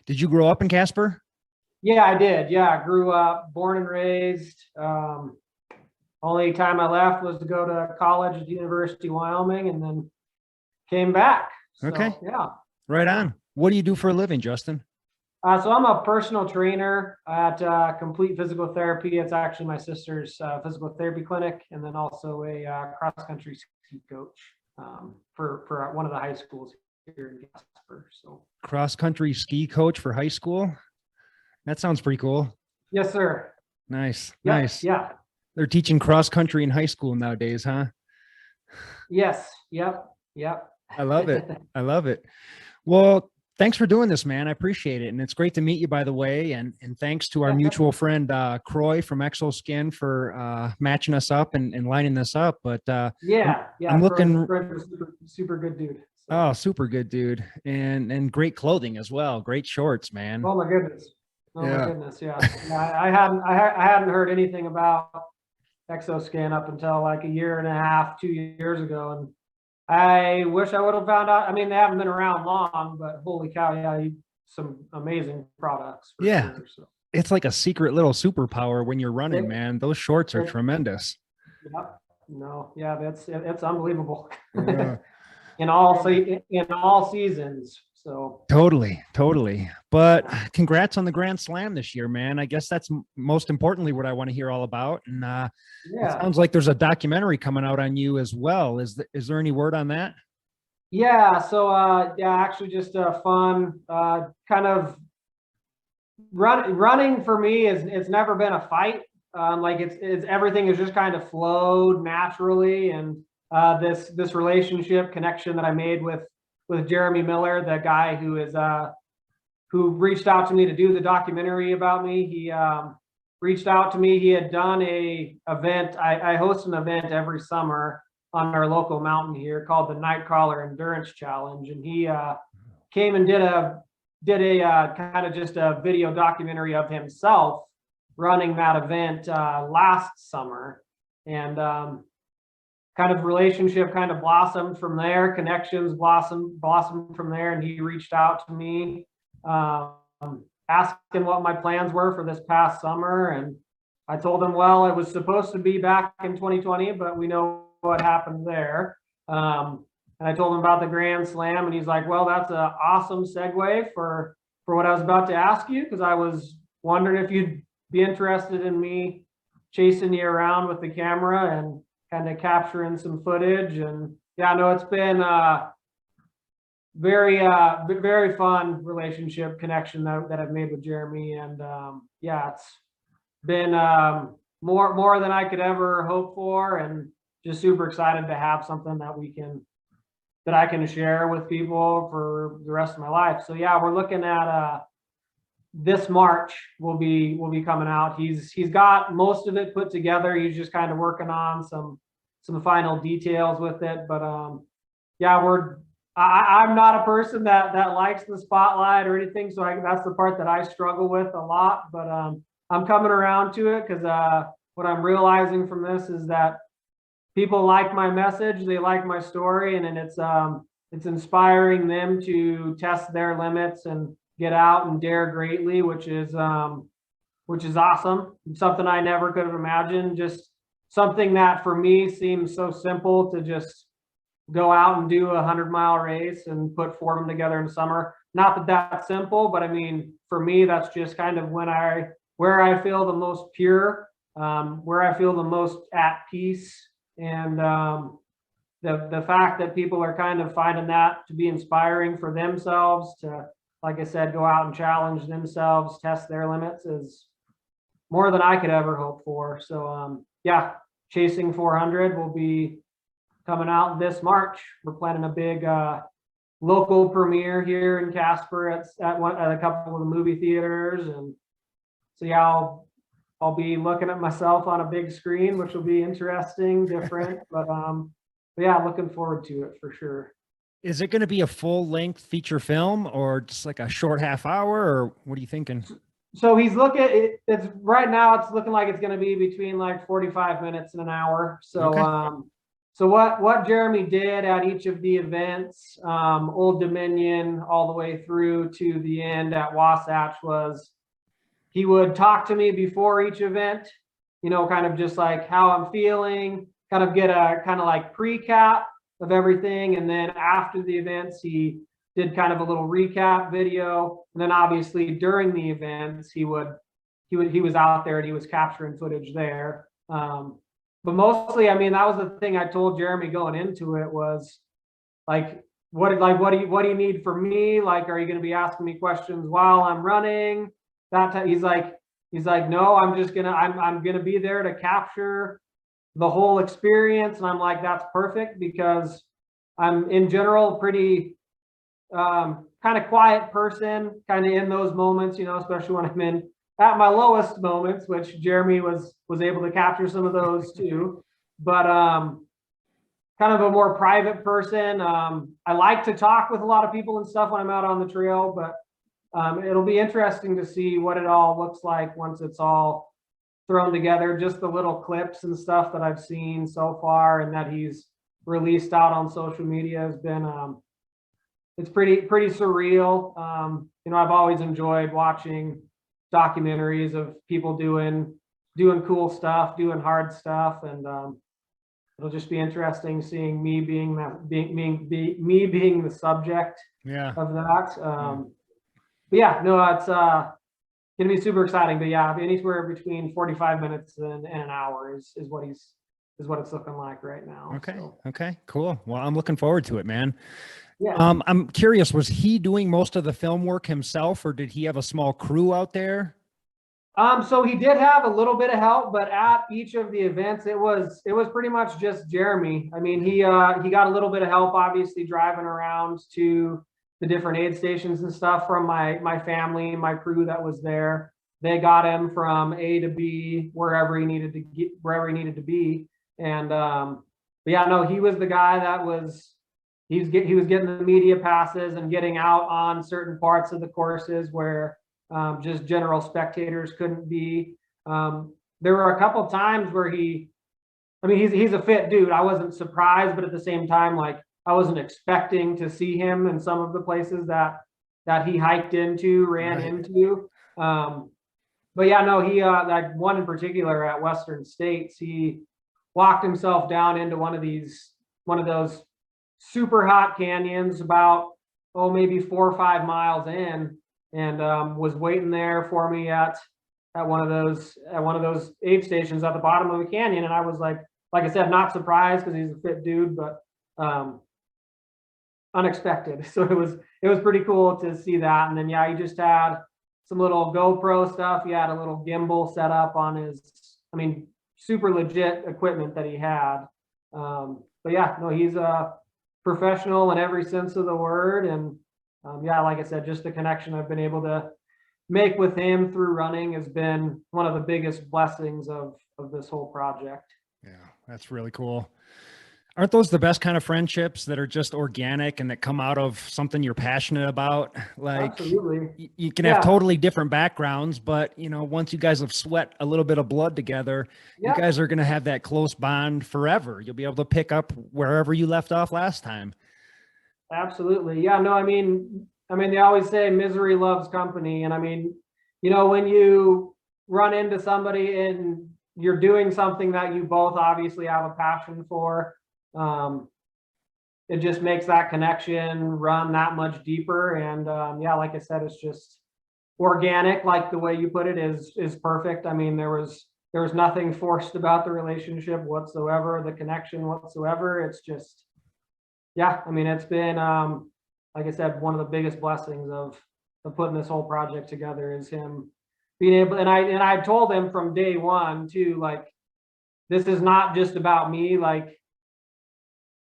Did you grow up in Casper? Yeah, I did. Yeah, I grew up, born and raised. Only time I left was to go to college at the University of Wyoming and then came back. Okay, So yeah, right yeah. on. What do you do for a living, Justin? So I'm a personal trainer at Complete Physical Therapy. It's actually my sister's physical therapy clinic, and then also a cross country ski coach for one of the high schools here in Casper. So Cross country ski coach for high school. That sounds pretty cool. yes, sir. Nice, Yep. nice. Yeah. They're teaching cross country in high school nowadays, huh? Yes. Yep. Yep. I love it. I love it. Well, thanks for doing this, man. I appreciate it. And it's great to meet you, by the way. And thanks to our Yeah, mutual friend, Croy from Exoskin for matching us up and lining this up. But yeah. I'm looking. Fred was super good dude. So. Oh, super good dude. And great clothing as well. Great shorts, man. Oh my goodness. Oh Yeah. my goodness. Yeah. I hadn't heard anything about Exoskin up until like a year and a half, 2 years ago. And I wish I would have found out. I mean, they haven't been around long, but holy cow, yeah, some amazing products. For Yeah. sure, so. It's like a secret little superpower when you're running, man. Those shorts are tremendous. Yep. No, yeah, it's unbelievable. Yeah. in all seasons. So Totally. But congrats on the Grand Slam this year, man. I guess that's most importantly what I want to hear all about. And it sounds like there's a documentary coming out on you as well. Is there any word on that? Yeah. So actually just a fun kind of running for me is it's never been a fight. Like it's everything has just kind of flowed naturally, and this relationship connection that I made with Jeremy Miller, the guy who reached out to me to do the documentary about me. He reached out to me. He had done a event. I host an event every summer on our local mountain here called the Nightcrawler Endurance Challenge, and he came and did a kind of just a video documentary of himself running that event last summer, and kind of relationship kind of blossomed from there, connections blossomed from there. And he reached out to me, asking what my plans were for this past summer. And I told him, well, it was supposed to be back in 2020, but we know what happened there. And I told him about the Grand Slam, and he's like, well, that's an awesome segue for what I was about to ask you, because I was wondering if you'd be interested in me chasing you around with the camera and kind of capturing some footage. And yeah, no, it's been very fun relationship connection that I've made with Jeremy. And yeah, it's been more than I could ever hope for, and just super excited to have something that I can share with people for the rest of my life. So yeah, we're looking at this March will be coming out. He's got most of it put together. He's just kind of working on some final details with it. But yeah, I'm not a person that likes the spotlight or anything. So that's the part that I struggle with a lot. But I'm coming around to it, because what I'm realizing from this is that people like my message, they like my story, and then it's inspiring them to test their limits and get out and dare greatly, which is awesome. It's something I never could have imagined. Just something that for me seems so simple, to just go out and do a 100-mile race and put 4 of them together in summer. Not that that's simple, but I mean, for me, that's just kind of where I feel the most pure, where I feel the most at peace. And the fact that people are kind of finding that to be inspiring for themselves to, like I said, go out and challenge themselves, test their limits, is more than I could ever hope for. So yeah, Chasing 400 will be coming out this March. We're planning a big local premiere here in Casper at a couple of the movie theaters. And so yeah, I'll be looking at myself on a big screen, which will be interesting, different, but yeah, looking forward to it for sure. Is it going to be a full-length feature film, or just like a short half hour, or what are you thinking? So he's looking. It's right now. It's looking like it's going to be between like 45 minutes and an hour. So okay. So what Jeremy did at each of the events, Old Dominion all the way through to the end at Wasatch, was he would talk to me before each event, you know, kind of just like how I'm feeling, kind of get a kind of like pre-cap of everything. And then after the events, he did kind of a little recap video. And then obviously during the events, he was out there and he was capturing footage there. But mostly, I mean, that was the thing I told Jeremy going into it was like, what do you need from me? Like, are you going to be asking me questions while I'm running? That time, he's like, no, I'm going to be there to capture the whole experience. And I'm like, that's perfect, because I'm in general pretty kind of quiet person, kind of in those moments, you know, especially when I'm in at my lowest moments, which Jeremy was able to capture some of those too. But kind of a more private person. I like to talk with a lot of people and stuff when I'm out on the trail, but it'll be interesting to see what it all looks like once it's all thrown together. Just the little clips and stuff that I've seen so far and that he's released out on social media has been it's pretty surreal. You know, I've always enjoyed watching documentaries of people doing cool stuff, doing hard stuff, and it'll just be interesting seeing me being the subject of that. But yeah, no, it's gonna be super exciting. But yeah, anywhere between 45 minutes and an hour is what it's looking like right now. Okay. So. Okay, cool. Well, I'm looking forward to it, man. Yeah. I'm curious, was he doing most of the film work himself, or did he have a small crew out there? So he did have a little bit of help, but at each of the events, it was pretty much just Jeremy. I mean, he got a little bit of help, obviously, driving around to the different aid stations and stuff from my family, my crew that was there. They got him from A to B, wherever he needed to be. And but yeah, no, he was the guy that he was getting the media passes and getting out on certain parts of the courses where just general spectators couldn't be. There were a couple times where he's a fit dude. I wasn't surprised, but at the same time, like, I wasn't expecting to see him in some of the places that he hiked into, ran into. But yeah, no, he like one in particular at Western States, he walked himself down into one of those super hot canyons about maybe 4 or 5 miles in, and was waiting there for me at one of those aid stations at the bottom of the canyon. And I was like I said, not surprised because he's a fit dude, but unexpected. So it was pretty cool to see that. And then yeah, he just had some little GoPro stuff. He had a little gimbal set up on his, super legit equipment that he had. But yeah, no, he's a professional in every sense of the word. And yeah, like I said, just the connection I've been able to make with him through running has been one of the biggest blessings of this whole project. Yeah, that's really cool. Aren't those the best kind of friendships that are just organic and that come out of something you're passionate about? Like, absolutely. You can have totally different backgrounds, but once you guys have sweat a little bit of blood together, you guys are going to have that close bond forever. You'll be able to pick up wherever you left off last time. Absolutely. Yeah, no, I mean, they always say misery loves company. And when you run into somebody and you're doing something that you both obviously have a passion for, it just makes that connection run that much deeper. And yeah, like I said, it's just organic, like the way you put it is perfect. There was nothing forced about the relationship whatsoever, the connection whatsoever. It's just, yeah, it's been, like I said, one of the biggest blessings of putting this whole project together is him being able, and I told him from day one too, like, this is not just about me. Like,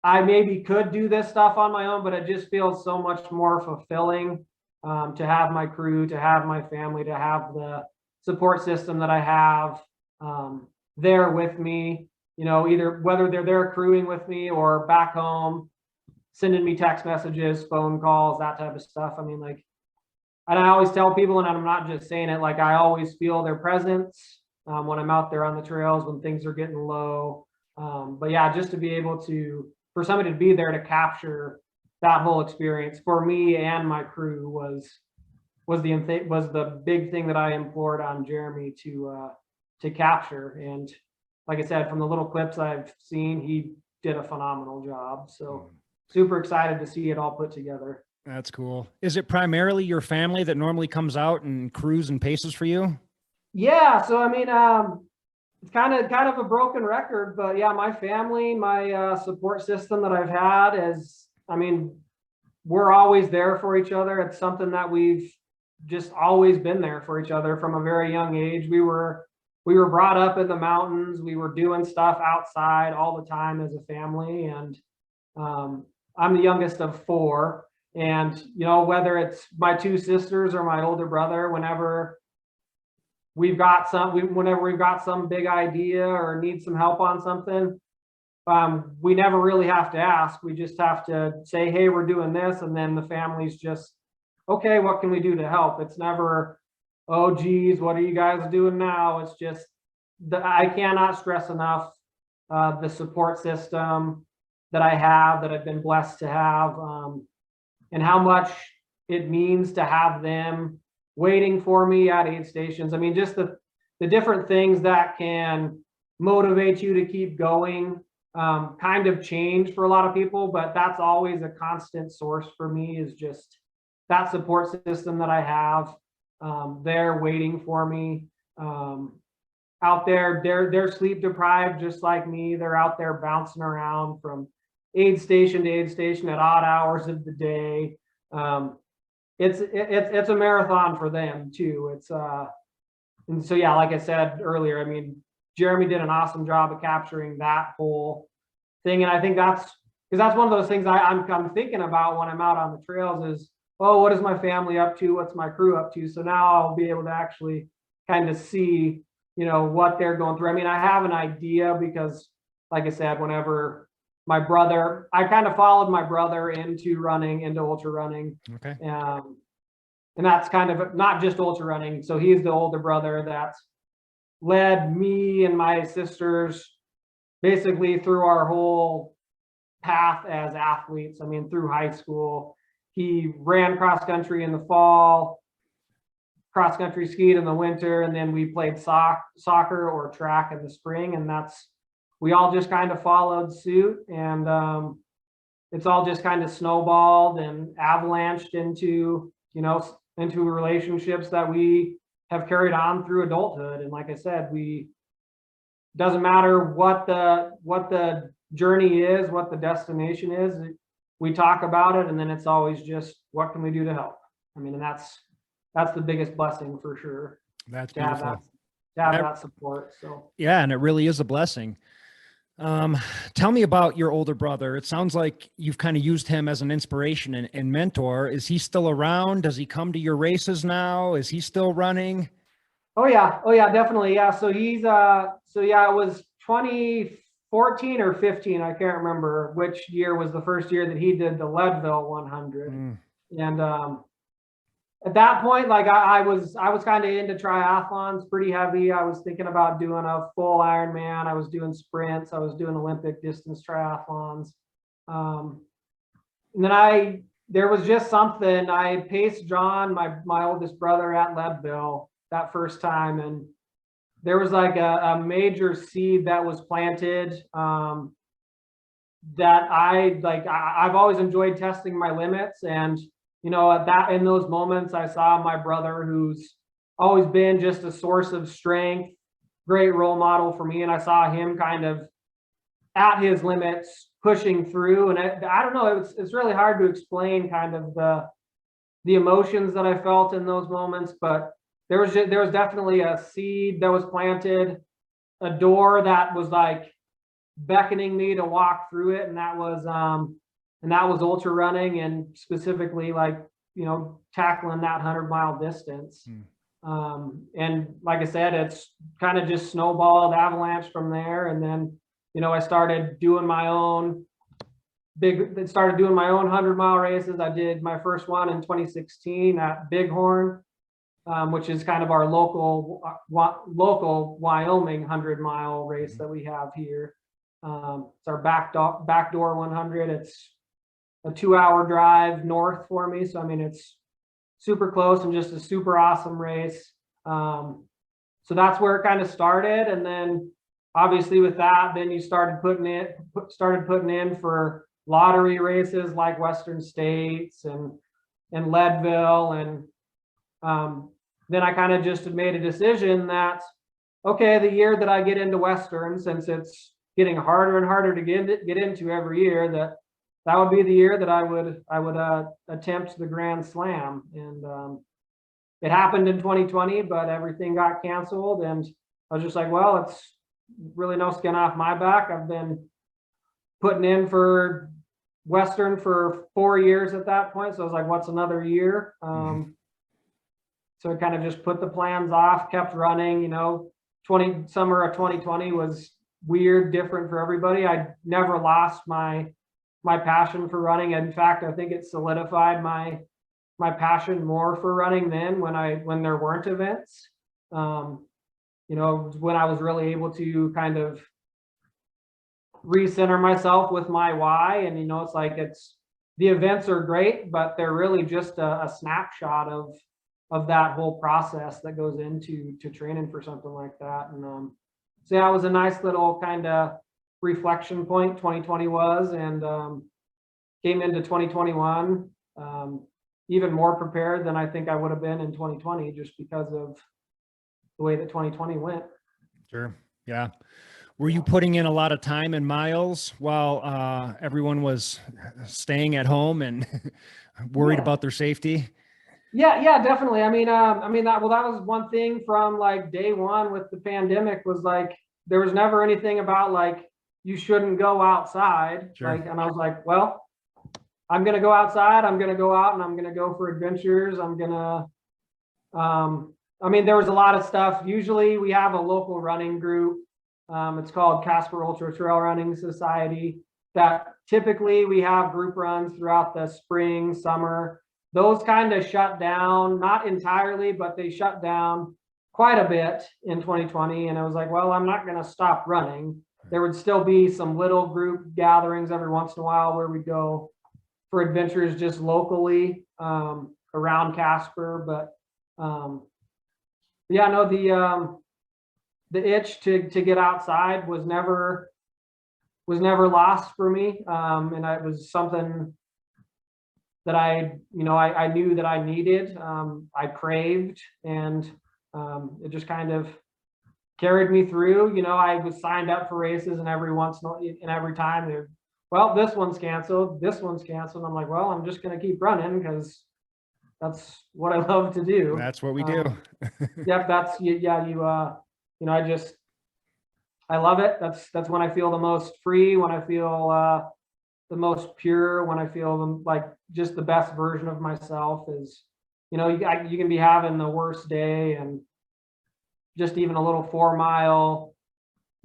I maybe could do this stuff on my own, but it just feels so much more fulfilling to have my crew, to have my family, to have the support system that I have there with me, either whether they're there crewing with me or back home, sending me text messages, phone calls, that type of stuff. And I always tell people, and I'm not just saying it, like, I always feel their presence when I'm out there on the trails, when things are getting low. But yeah, just to be able to, for somebody to be there to capture that whole experience for me and my crew was the big thing that I implored on Jeremy to capture. And like I said, from the little clips I've seen, he did a phenomenal job. So super excited to see it all put together. That's cool. Is it primarily your family that normally comes out and crews and paces for you? Yeah. So, I mean, it's kind of a broken record, but yeah, my family, my support system that I've had is, I mean, we're always there for each other. It's something that we've just always been there for each other from a very young age. We were brought up in the mountains. We were doing stuff outside all the time as a family. And I'm the youngest of four. And, you know, whether it's my two sisters or my older brother, whenever we've got some big idea or need some help on something, we never really have to ask. We just have to say, hey, we're doing this. And then the family's just, okay, what can we do to help? It's never, oh, geez, what are you guys doing now? It's just, I cannot stress enough the support system that I have, that I've been blessed to have, and how much it means to have them waiting for me at aid stations. I mean, just the different things that can motivate you to keep going kind of change for a lot of people, but that's always a constant source for me, is just that support system that I have. They're waiting for me out there. They're sleep deprived just like me. They're out there bouncing around from aid station to aid station at odd hours of the day. It's a marathon for them too. And so yeah, like I said earlier, I mean, Jeremy did an awesome job of capturing that whole thing, and I think that's one of those things I'm thinking about when I'm out on the trails is, oh, what is my family up to? What's my crew up to? So now I'll be able to actually kind of see, you know, what they're going through. I mean, I have an idea because, like I said, whenever I kind of followed my brother into ultra running. Okay. And that's kind of not just ultra running. So he's the older brother that's led me and my sisters basically through our whole path as athletes. I mean, through high school, he ran cross country in the fall, cross country skied in the winter, and then we played soccer or track in the spring. And we all just kind of followed suit, and it's all just kind of snowballed and avalanched into relationships that we have carried on through adulthood. And like I said, doesn't matter what the journey is, what the destination is, we talk about it, and then it's always just, what can we do to help? I mean, and that's the biggest blessing for sure. That's beautiful. To have that support. So yeah, and it really is a blessing. Tell me about your older brother. It sounds like you've kind of used him as an inspiration and mentor. Is he still around? Does he come to your races now? Is he still running? Oh yeah, definitely. Yeah. So he's, it was 2014 or 15. I can't remember which year was the first year that he did the Leadville 100. And, at that point, like I was kind of into triathlons pretty heavy. I was thinking about doing a full Ironman. I was doing sprints. I was doing Olympic distance triathlons. And then there was just something. I paced John, my oldest brother, at Leadville that first time, and there was like a major seed that was planted. That I've always enjoyed testing my limits, and you know, in those moments, I saw my brother, who's always been just a source of strength, great role model for me. And I saw him kind of at his limits, pushing through. And I don't know, it's really hard to explain kind of the emotions that I felt in those moments, but there was definitely a seed that was planted, a door that was like beckoning me to walk through it. And that was ultra running, and specifically, like, you know, tackling that 100-mile distance. And like I said, it's kind of just snowballed, avalanche from there. And then, you know, I started doing my own 100-mile races. I did my first one in 2016 at Bighorn, which is kind of our local Wyoming 100-mile race that we have here. It's our backdoor 100. It's a 2-hour drive north for me. So, I mean, it's super close and just a super awesome race. So that's where it kind of started. And then obviously with that, then you started putting in for lottery races like Western States and Leadville. And then I kind of just made a decision that, okay, the year that I get into Western, since it's getting harder and harder to get into every year, that would be the year that I would attempt the Grand Slam. And it happened in 2020, but everything got canceled, and I was just like, well, it's really no skin off my back. I've been putting in for Western for 4 years at that point, so I was like, what's another year? So I kind of just put the plans off, kept running. Summer of 2020 was weird, different for everybody. I never lost my passion for running. In fact, I think it solidified my passion more for running then when there weren't events. When I was really able to kind of recenter myself with my why. And it's like, the events are great, but they're really just a snapshot of that whole process that goes into training for something like that. And so yeah, it was a nice little kind of reflection point, 2020 was, and came into 2021 even more prepared than I think I would have been in 2020, just because of the way that 2020 went. Sure. Yeah. Were you putting in a lot of time and miles while everyone was staying at home and worried about their safety? Yeah, definitely. That was one thing from like day one with the pandemic, was like, there was never anything about like, you shouldn't go outside. Sure. And I was like, well, I'm going to go outside. I'm going to go out and I'm going to go for adventures. I'm going to, there was a lot of stuff. Usually we have a local running group. It's called Casper Ultra Trail Running Society, that typically we have group runs throughout the spring, summer. Those kind of shut down, not entirely, but they shut down quite a bit in 2020. And I was like, well, I'm not going to stop running. There would still be some little group gatherings every once in a while where we go for adventures just locally around Casper. But yeah, no, the itch to get outside was never lost for me. And it was something that I knew that I needed, I craved, and it just kind of carried me through. I was signed up for races, and every time well, this one's canceled. I'm like, well, I'm just going to keep running because that's what I love to do. That's what we do. Yep. I love it. That's when I feel the most free, when I feel the most pure, when I feel like just the best version of myself. Is, you can be having the worst day, and just even a little 4-mile,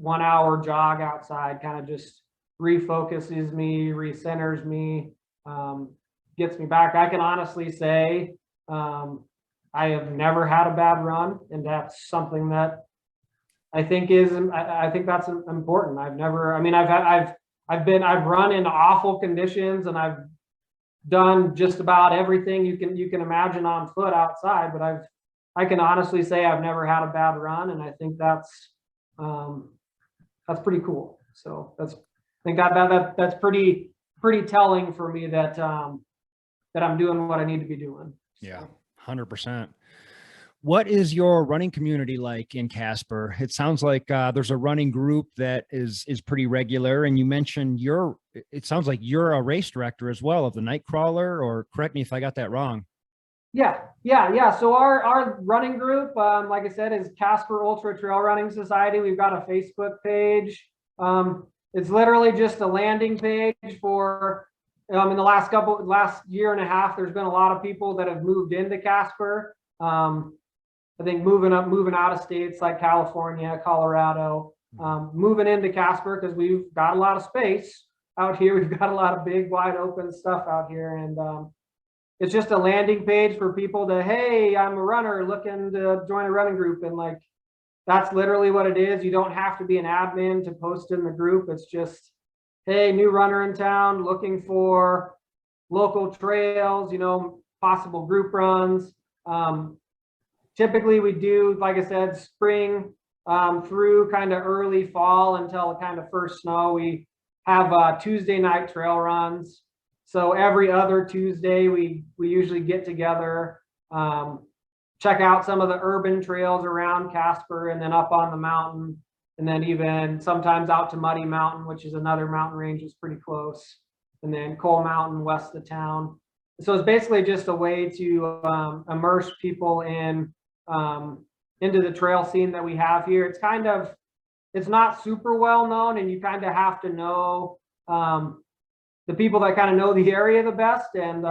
1-hour jog outside kind of just refocuses me, recenters me, gets me back. I can honestly say I have never had a bad run, and that's something that I think that's important. I've run in awful conditions, and I've done just about everything you can imagine on foot outside, but I can honestly say I've never had a bad run, and I think that's pretty cool. So I think that's pretty telling for me that I'm doing what I need to be doing. So. Yeah, 100%. What is your running community like in Casper? It sounds like there's a running group that is pretty regular, and you mentioned it sounds like you're a race director as well of the Nightcrawler, or correct me if I got that wrong. Yeah. So our running group, like I said, is Casper Ultra Trail Running Society. We've got a Facebook page. It's literally just a landing page for, in the last year and a half, there's been a lot of people that have moved into Casper. I think moving out of states like California, Colorado, moving into Casper because we've got a lot of space out here. We've got a lot of big, wide open stuff out here. And it's just a landing page for people to, hey, I'm a runner looking to join a running group. And like, that's literally what it is. You don't have to be an admin to post in the group. It's just, hey, new runner in town looking for local trails, you know, possible group runs. Typically we do, like I said, spring through kind of early fall until kind of first snow. We have Tuesday night trail runs. So every other Tuesday we usually get together, check out some of the urban trails around Casper and then up on the mountain, and then even sometimes out to Muddy Mountain, which is another mountain range that's pretty close, and then Coal Mountain west of town. So it's basically just a way to immerse people in into the trail scene that we have here. It's kind of, it's not super well known, and you kind of have to know the people that kind of know the area the best. And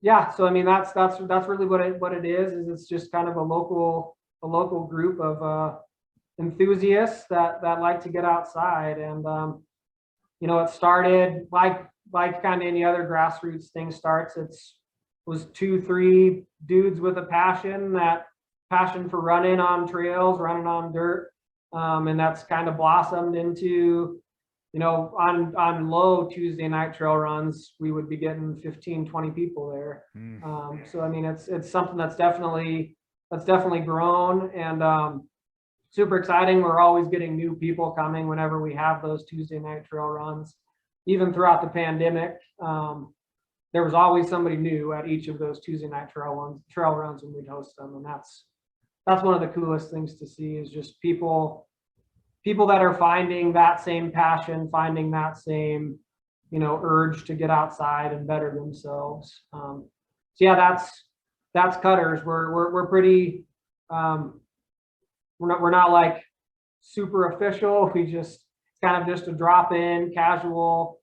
yeah, so I mean that's really what it is it's just kind of a local group of enthusiasts that like to get outside. And you know, it started like kind of any other grassroots thing starts. It was 2-3 dudes with a passion for running on trails, running on dirt, and that's kind of blossomed into, you know, on low Tuesday night trail runs, we would be getting 15-20 people there. So I mean, it's something that's definitely grown, and super exciting. We're always getting new people coming whenever we have those Tuesday night trail runs. Even throughout the pandemic, there was always somebody new at each of those Tuesday night trail runs when we'd host them. And that's one of the coolest things to see, is just people that are finding that same passion, finding that same, you know, urge to get outside and better themselves. So yeah, that's Cutters. We're pretty, we're not like super official. It's kind of just a drop in, casual,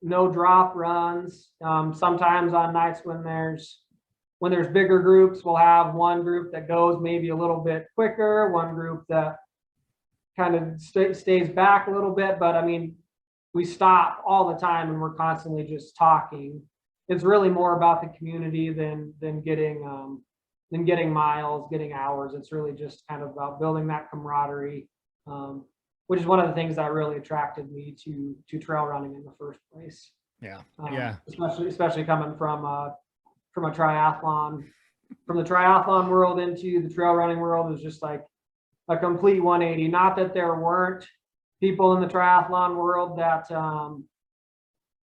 no drop runs. Sometimes on nights when there's bigger groups, we'll have one group that goes maybe a little bit quicker, one group that kind of stays back a little bit. But I mean, we stop all the time and we're constantly just talking. It's really more about the community than getting miles, getting hours. It's really just kind of about building that camaraderie, which is one of the things that really attracted me to trail running in the first place. Yeah. Especially coming from a triathlon, from the triathlon world into the trail running world is just like a complete 180. Not that there weren't people in the triathlon world that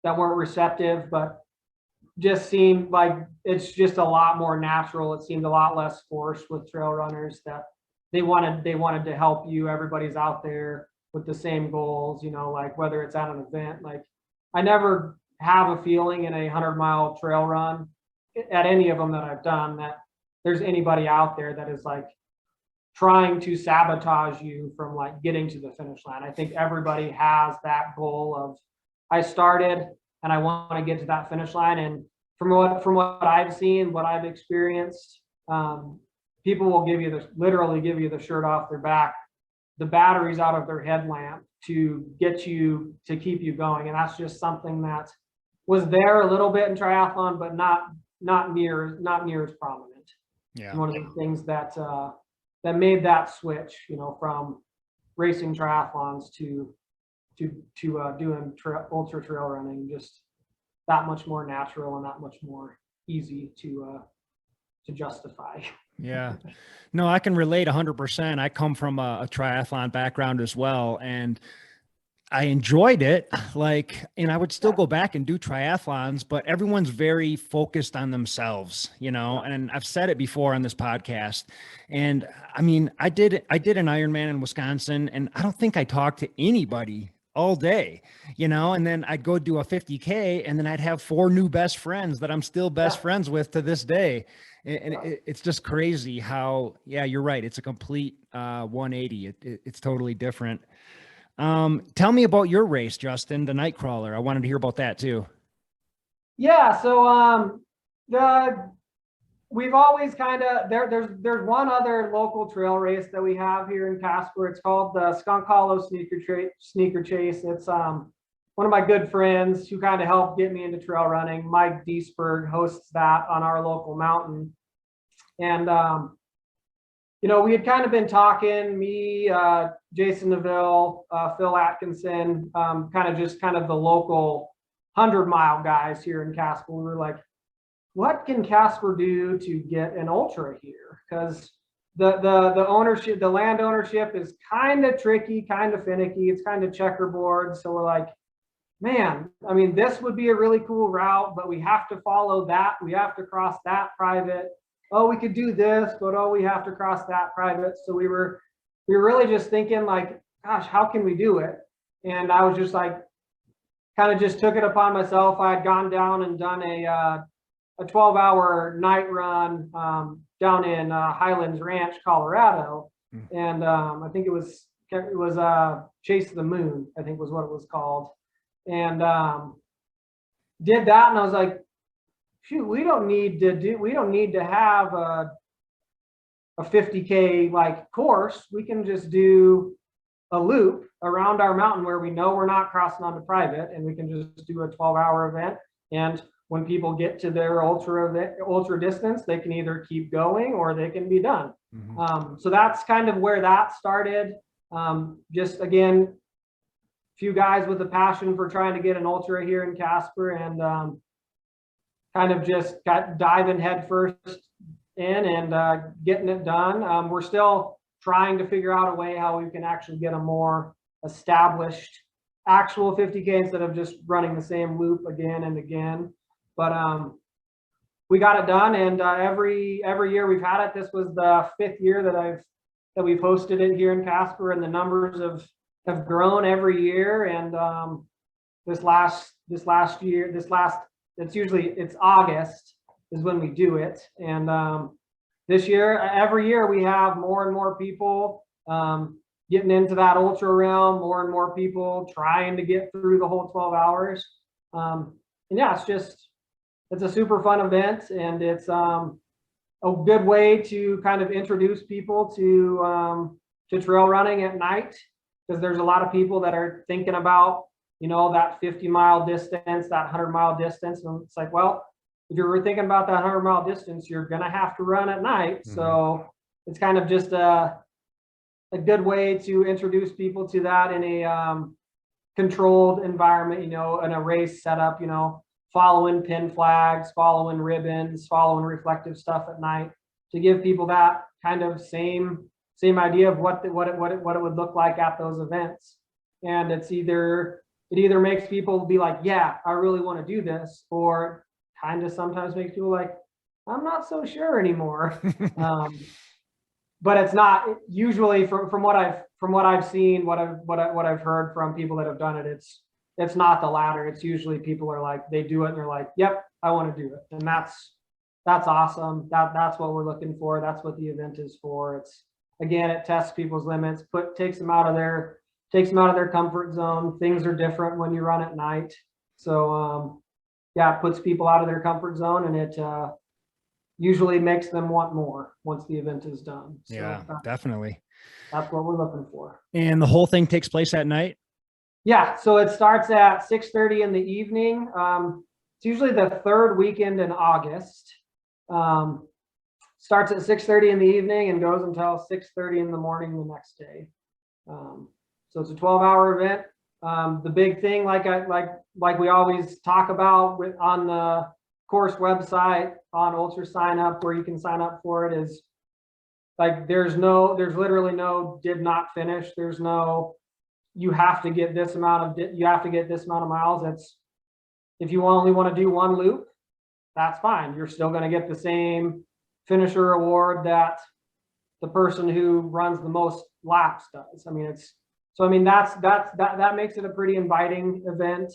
weren't receptive, but just seemed like it's just a lot more natural. It seemed a lot less forced with trail runners, that they wanted to help you. Everybody's out there with the same goals, you know, like whether it's at an event. Like I never have a feeling in a 100-mile trail run at any of them that I've done that there's anybody out there that is like trying to sabotage you from like getting to the finish line. I think everybody has that goal of, I started and I want to get to that finish line. And from what I've seen, what I've experienced, people will literally give you the shirt off their back, the batteries out of their headlamp to get you, to keep you going. And that's just something that was there a little bit in triathlon, but not near as prominent. Yeah. And one of the things that made that switch, you know, from racing triathlons to doing ultra trail running, just that much more natural and that much more easy to justify. Yeah, no, I can relate 100%. I come from a triathlon background as well, and I enjoyed it. Like, and I would still go back and do triathlons, but everyone's very focused on themselves, you know, and I've said it before on this podcast. And I mean, I did an Ironman in Wisconsin, and I don't think I talked to anybody all day, you know, and then I'd go do a 50K, and then I'd have 4 new best friends that I'm still best friends with to this day. And it's just crazy how, yeah, you're right. It's a complete 180. It's totally different. Tell me about your race, Justin, the Nightcrawler. I wanted to hear about that too. Yeah. So, we've always kind of, there's one other local trail race that we have here in Casper. It's called the Skunk Hollow Sneaker Chase. It's, one of my good friends who kind of helped get me into trail running, Mike Deesberg, hosts that on our local mountain. And, we had kind of been talking, me, Jason Neville, Phil Atkinson, kind of the local 100-mile guys here in Casper. We were like, what can Casper do to get an ultra here? Because the ownership, the land ownership is kind of tricky, kind of finicky. It's kind of checkerboard. So we're like, man, I mean, this would be a really cool route, but we have to follow that. We have to cross that private. Oh, we could do this, but oh, we have to cross that private. So we were really just thinking like, gosh, how can we do it? And I was just like, kind of just took it upon myself. I had gone down and done a 12-hour night run down in Highlands Ranch, Colorado, and I think it was Chase the Moon, I think was what it was called, and did that, and I was like, shoot, we don't need to have a 50K like course. We can just do a loop around our mountain where we know we're not crossing onto private, and we can just do a 12-hour event. And when people get to their ultra distance, they can either keep going or they can be done. So that's kind of where that started. Just again, a few guys with a passion for trying to get an ultra here in Casper, and kind of just got diving headfirst in and getting it done. We're still trying to figure out a way how we can actually get a more established actual 50K instead of just running the same loop again and again. But we got it done, and every year we've had it. This was the 5th year that we've hosted it here in Casper, and the numbers have grown every year. And this last year, it's August is when we do it. And this year, every year we have more and more people getting into that ultra realm, more and more people trying to get through the whole 12 hours. And yeah, it's a super fun event, and it's a good way to kind of introduce people to trail running at night, because there's a lot of people that are thinking about, that 50-mile distance, that 100-mile distance. And it's like, well, if you're thinking about that 100-mile distance, you're going to have to run at night. So it's kind of just a good way to introduce people to that in a controlled environment, in a race setup, following pin flags, following ribbons, following reflective stuff at night, to give people that kind of same idea of what it would look like at those events. And it either makes people be like, yeah, I really want to do this, or kind of sometimes makes people like, I'm not so sure anymore. But it's not usually from what I've seen, what I've heard from people that have done it. It's not the latter. It's usually people are like, they do it and they're like, yep, I want to do it. And that's awesome. That's what we're looking for. That's what the event is for. It tests people's limits, takes them out of their comfort zone. Things are different when you run at night. So yeah, it puts people out of their comfort zone, and it usually makes them want more once the event is done. So yeah, definitely. That's what we're looking for. And the whole thing takes place at night? Yeah, so it starts at 6:30 in the evening. It's usually the 3rd weekend in August. Starts at 6:30 in the evening and goes until 6:30 in the morning the next day. So it's a 12-hour event. The big thing, like we always talk about on the course website, on Ultra Sign Up, where you can sign up for it, is like there's literally no did not finish. There's no you have to get this amount of miles. It's if you only want to do one loop, that's fine. You're still going to get the same finisher award that the person who runs the most laps does. That makes it a pretty inviting event.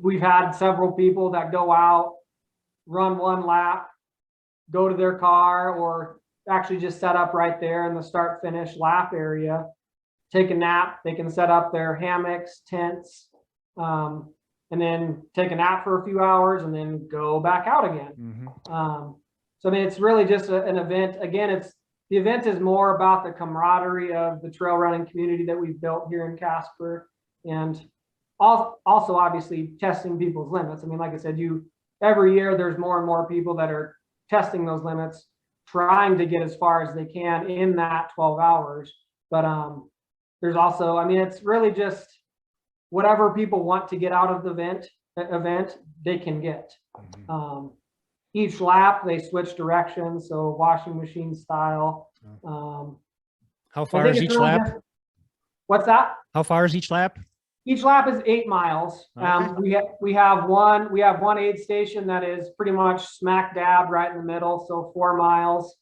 We've had several people that go out, run one lap, go to their car, or actually just set up right there in the start finish lap area, take a nap. They can set up their hammocks, tents, and then take a nap for a few hours and then go back out again. It's really just an event. Again, the event is more about the camaraderie of the trail running community that we've built here in Casper, and also obviously testing people's limits. Like I said, every year there's more and more people that are testing those limits. trying to get as far as they can in that 12 hours. But there's also, I mean, it's really just whatever people want to get out of the event, they can get. Each lap they switch directions, so washing machine style. How far is each lap? What's that? How far is each lap? Each lap is 8 miles. Okay. We have one aid station that is pretty much smack dab right in the middle, so 4 miles.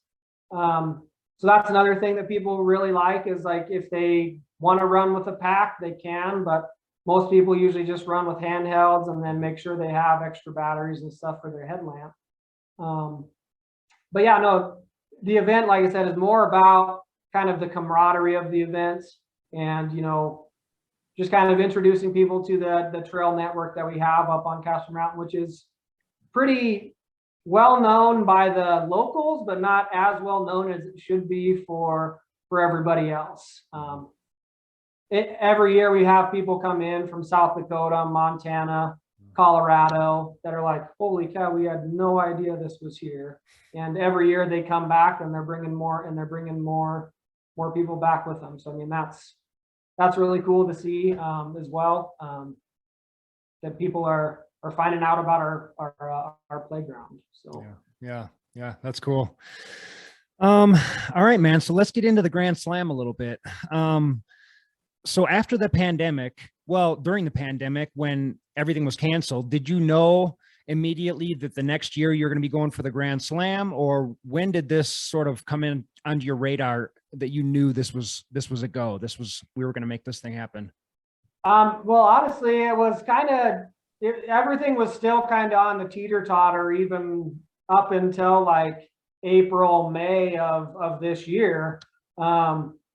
So that's another thing that people really like, is like if they want to run with a pack, they can, but most people usually just run with handhelds and then make sure they have extra batteries and stuff for their headlamp. But yeah, no, the event, like I said, is more about kind of the camaraderie of the events, and, you know, just kind of introducing people to the trail network that we have up on Casper Mountain, which is pretty well known by the locals, but not as well known as it should be for everybody else. Every year we have people come in from South Dakota, Montana, Colorado that are like, holy cow, we had no idea this was here. And every year they come back and they're bringing more, and they're bringing more people back with them. So I mean, that's really cool to see as well, that people are finding out about our playground. So yeah, that's cool. All right, man. So let's get into the Grand Slam a little bit. So after the pandemic, well, during the pandemic, when everything was canceled, did you know immediately that the next year you're going to be going for the Grand Slam, or when did this sort of come in onto your radar that you knew this was a go? We were going to make this thing happen? Well, honestly, it was kind of, everything was still kind of on the teeter-totter, even up until like April, May of this year.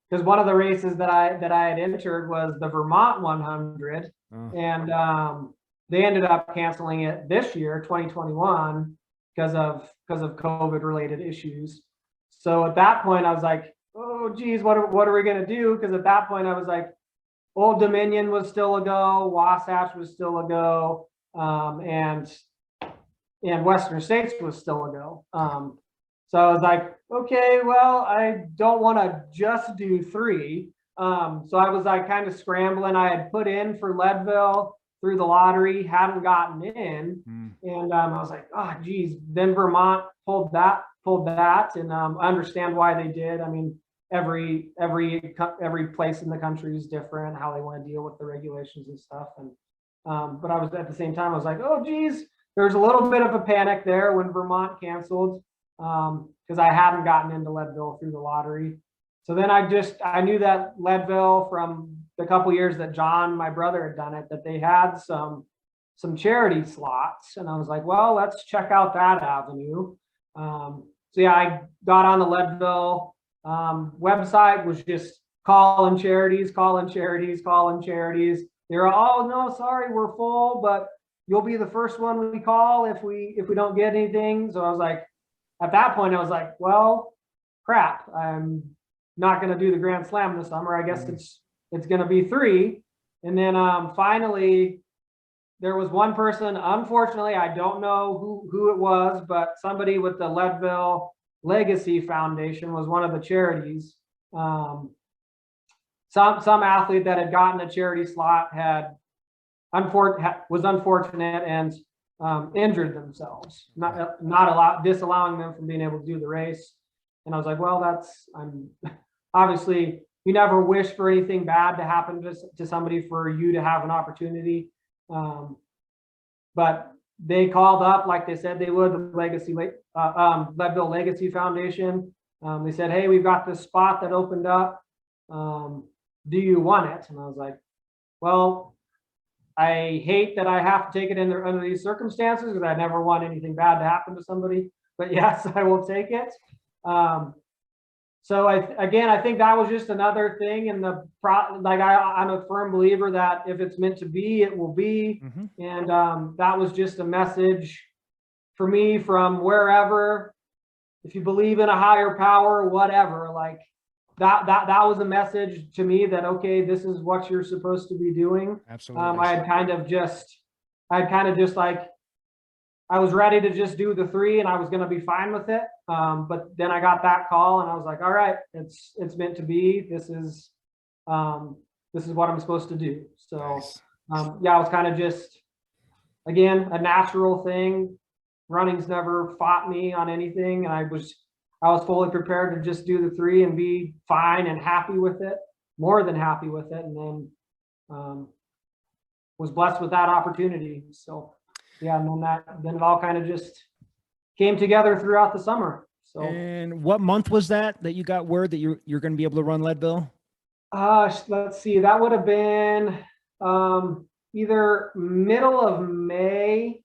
Because one of the races that I had entered was the Vermont 100, and they ended up canceling it this year, 2021, because of COVID related issues. So at that point, I was like, oh geez, what are we gonna do? Because at that point, I was like, Old Dominion was still a go, Wasatch was still a go, and Western States was still a go. So I was like, okay, well, I don't want to just do 3. So I was like kind of scrambling. I had put in for Leadville through the lottery, hadn't gotten in. And I was like, oh, geez. Then Vermont pulled that, and I understand why they did. I mean, every place in the country is different, how they want to deal with the regulations and stuff. And but I was, at the same time, I was like, oh, geez, there's a little bit of a panic there when Vermont canceled, because I hadn't gotten into Leadville through the lottery. So then I knew that Leadville, from the couple years that John, my brother, had done it, that they had some charity slots. And I was like, well, let's check out that avenue. So yeah, I got on the Leadville website, was just calling charities. They were all, oh, no, sorry, we're full, but you'll be the first one we call if we don't get anything. So I was like, at that point, I was like, well, crap, I'm not going to do the Grand Slam this summer. I guess it's going to be 3. And then finally, there was one person, unfortunately, I don't know who it was, but somebody with the Leadville Legacy Foundation was one of the charities. Some athlete that had gotten a charity slot was unfortunate and injured themselves, disallowing them from being able to do the race. And I was like, well, I'm obviously, you never wish for anything bad to happen to somebody for you to have an opportunity. But they called up, like they said they would, the Leadville Legacy Foundation. They said, hey, we've got this spot that opened up. Do you want it? And I was like, well, I hate that I have to take it under these circumstances, because I never want anything bad to happen to somebody. But yes, I will take it. So I think that was just another thing in I'm a firm believer that if it's meant to be, it will be. And that was just a message for me from wherever. If you believe in a higher power, whatever, like that was a message to me that, okay, this is what you're supposed to be doing. Absolutely. I had kind of just like I was ready to just do the 3 and I was going to be fine with it. But then I got that call and I was like, all right, it's meant to be. This is what I'm supposed to do. So, yeah, I was kind of just, again, a natural thing. Running's never fought me on anything. And I was fully prepared to just do the 3 and be fine and happy with it, more than happy with it. And then, was blessed with that opportunity. So, yeah, and then it all kind of just came together throughout the summer. So, and what month was that you got word that you're going to be able to run Leadville? Let's see, that would have been either middle of May.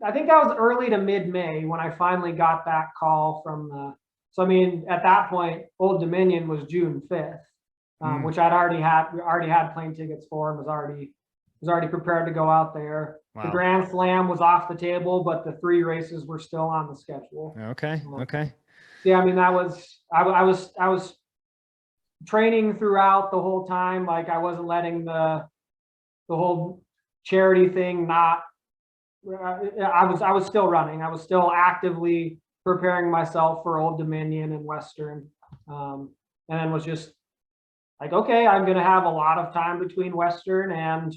I think that was early to mid-May when I finally got that call from so I mean, at that point, Old Dominion was June 5th, which we already had plane tickets for and was already prepared to go out there. Wow. The Grand Slam was off the table, but the 3 races were still on the schedule. Okay. Okay. Yeah, I mean, I was training throughout the whole time. Like, I wasn't letting the whole charity thing not. I was still running. I was still actively preparing myself for Old Dominion and Western, and then was just like, okay, I'm going to have a lot of time between Western and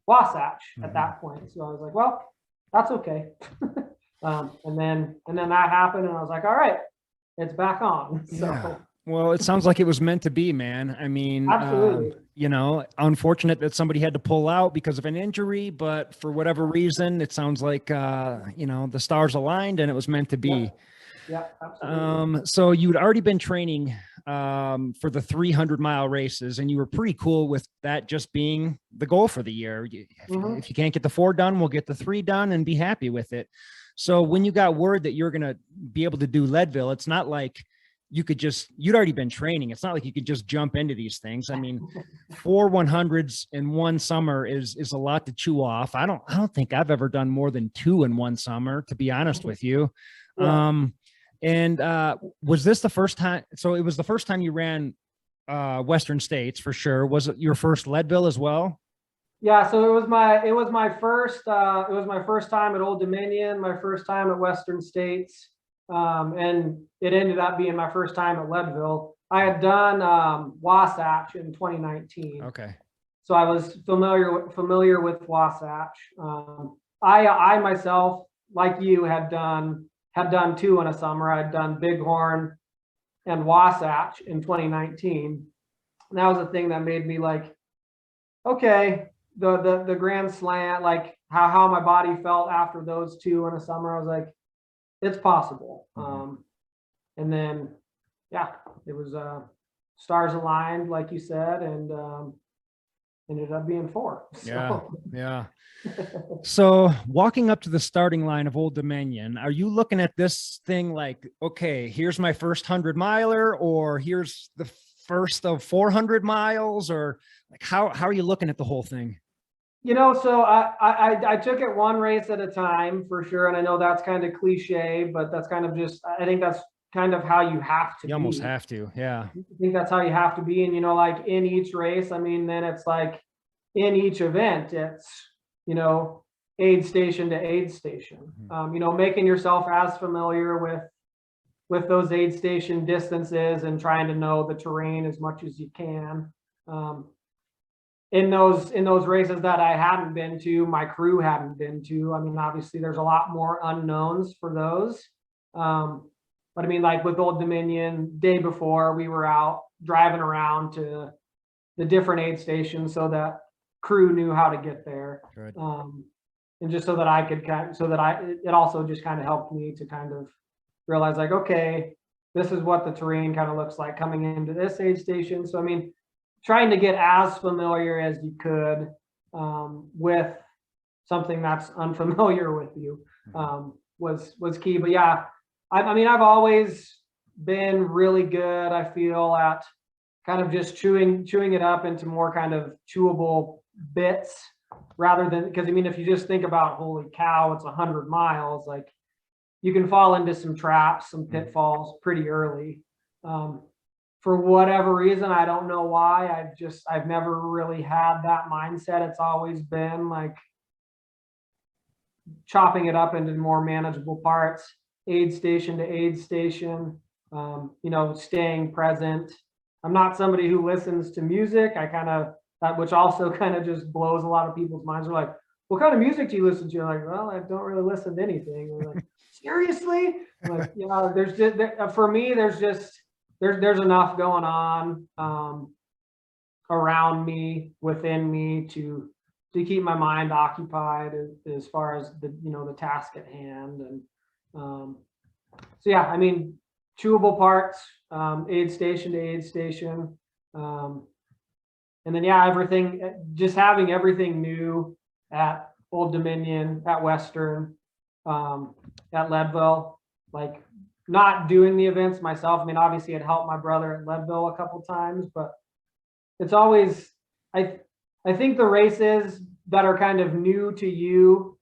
Wasatch at that point. So I was like, well, that's okay. And then that happened, and I was like, all right, it's back on. So. Yeah. Well, it sounds like it was meant to be, man. I mean, absolutely. You know, unfortunate that somebody had to pull out because of an injury, but for whatever reason, it sounds like, you know, the stars aligned and it was meant to be. Yeah, absolutely. So you'd already been training for the 300-mile races, and you were pretty cool with that just being the goal for the year. If you can't get the 4 done, we'll get the 3 done and be happy with it. So when you got word that you're going to be able to do Leadville, it's not like you'd already been training. It's not like you could just jump into these things. I mean, 4 100s in one summer is a lot to chew off. I don't think I've ever done more than 2 in one summer, to be honest with you. Yeah. And was this the first time? So it was the first time you ran Western States for sure. Was it your first Leadville as well? Yeah, so it was my first time at Old Dominion, my first time at Western States. And it ended up being my first time at Leadville. I had done Wasatch in 2019. Okay. So I was familiar with Wasatch. I myself, like you, had done 2 in a summer. I'd done Bighorn and Wasatch in 2019. And that was the thing that made me like, okay, the Grand Slam, like how my body felt after those 2 in a summer. I was like, it's possible. And then, yeah, it was stars aligned, like you said, and ended up being 4. So. Yeah. So walking up to the starting line of Old Dominion, are you looking at this thing like, okay, here's my first 100-miler, or here's the first of 400 miles, or like how are you looking at the whole thing? You know, so I took it one race at a time for sure. And I know that's kind of cliche, but that's kind of just, I think that's kind of how you have to be. You almost have to. Yeah. I think that's how you have to be. And, you know, like in each race, I mean, then it's like in each event, it's, you know, aid station to aid station, you know, making yourself as familiar with those aid station distances and trying to know the terrain as much as you can. In those races that I hadn't been to, my crew hadn't been to. I mean, obviously there's a lot more unknowns for those. But I mean, like with Old Dominion, day before we were out driving around to the different aid stations so that crew knew how to get there. Good. And just so that I could it also just kind of helped me to kind of realize like, okay, this is what the terrain kind of looks like coming into this aid station. So, I mean, trying to get as familiar as you could with something that's unfamiliar with you was key. But yeah, I mean, I've always been really good, I feel, at kind of just chewing it up into more kind of chewable bits rather than, because I mean, if you just think about, holy cow, it's 100 miles, like you can fall into some traps, some pitfalls pretty early. For whatever reason, I don't know why. I've never really had that mindset. It's always been like, chopping it up into more manageable parts, aid station to aid station, you know, staying present. I'm not somebody who listens to music. I kind of, that, which also kind of just blows a lot of people's minds. They're like, what kind of music do you listen to? I'm like, well, I don't really listen to anything. They're like, seriously? I'm like, you know, there's just, for me, there's enough going on around me, within me, to keep my mind occupied as far as the, you know, the task at hand. And so yeah, I mean, chewable parts, aid station to aid station, and then yeah, everything, just having everything new at Old Dominion, at Western, at Leadville, like not doing the events myself. I mean, obviously it helped my brother at Leadville a couple times, but it's always, I think the races that are kind of new to you,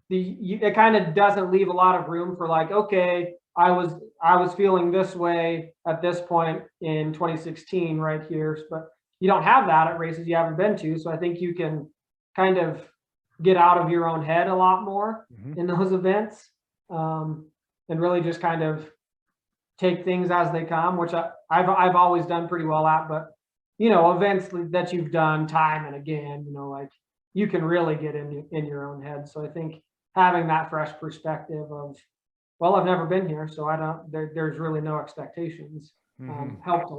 it kind of doesn't leave a lot of room for like, okay, I was feeling this way at this point in 2016 right here, but you don't have that at races you haven't been to. So I think you can kind of get out of your own head a lot more in those events, and really just kind of take things as they come, which I've always done pretty well at. But you know, events that you've done time and again, you know, like you can really get in your own head. So I think having that fresh perspective of, well, I've never been here, so I don't, there's really no expectations, helped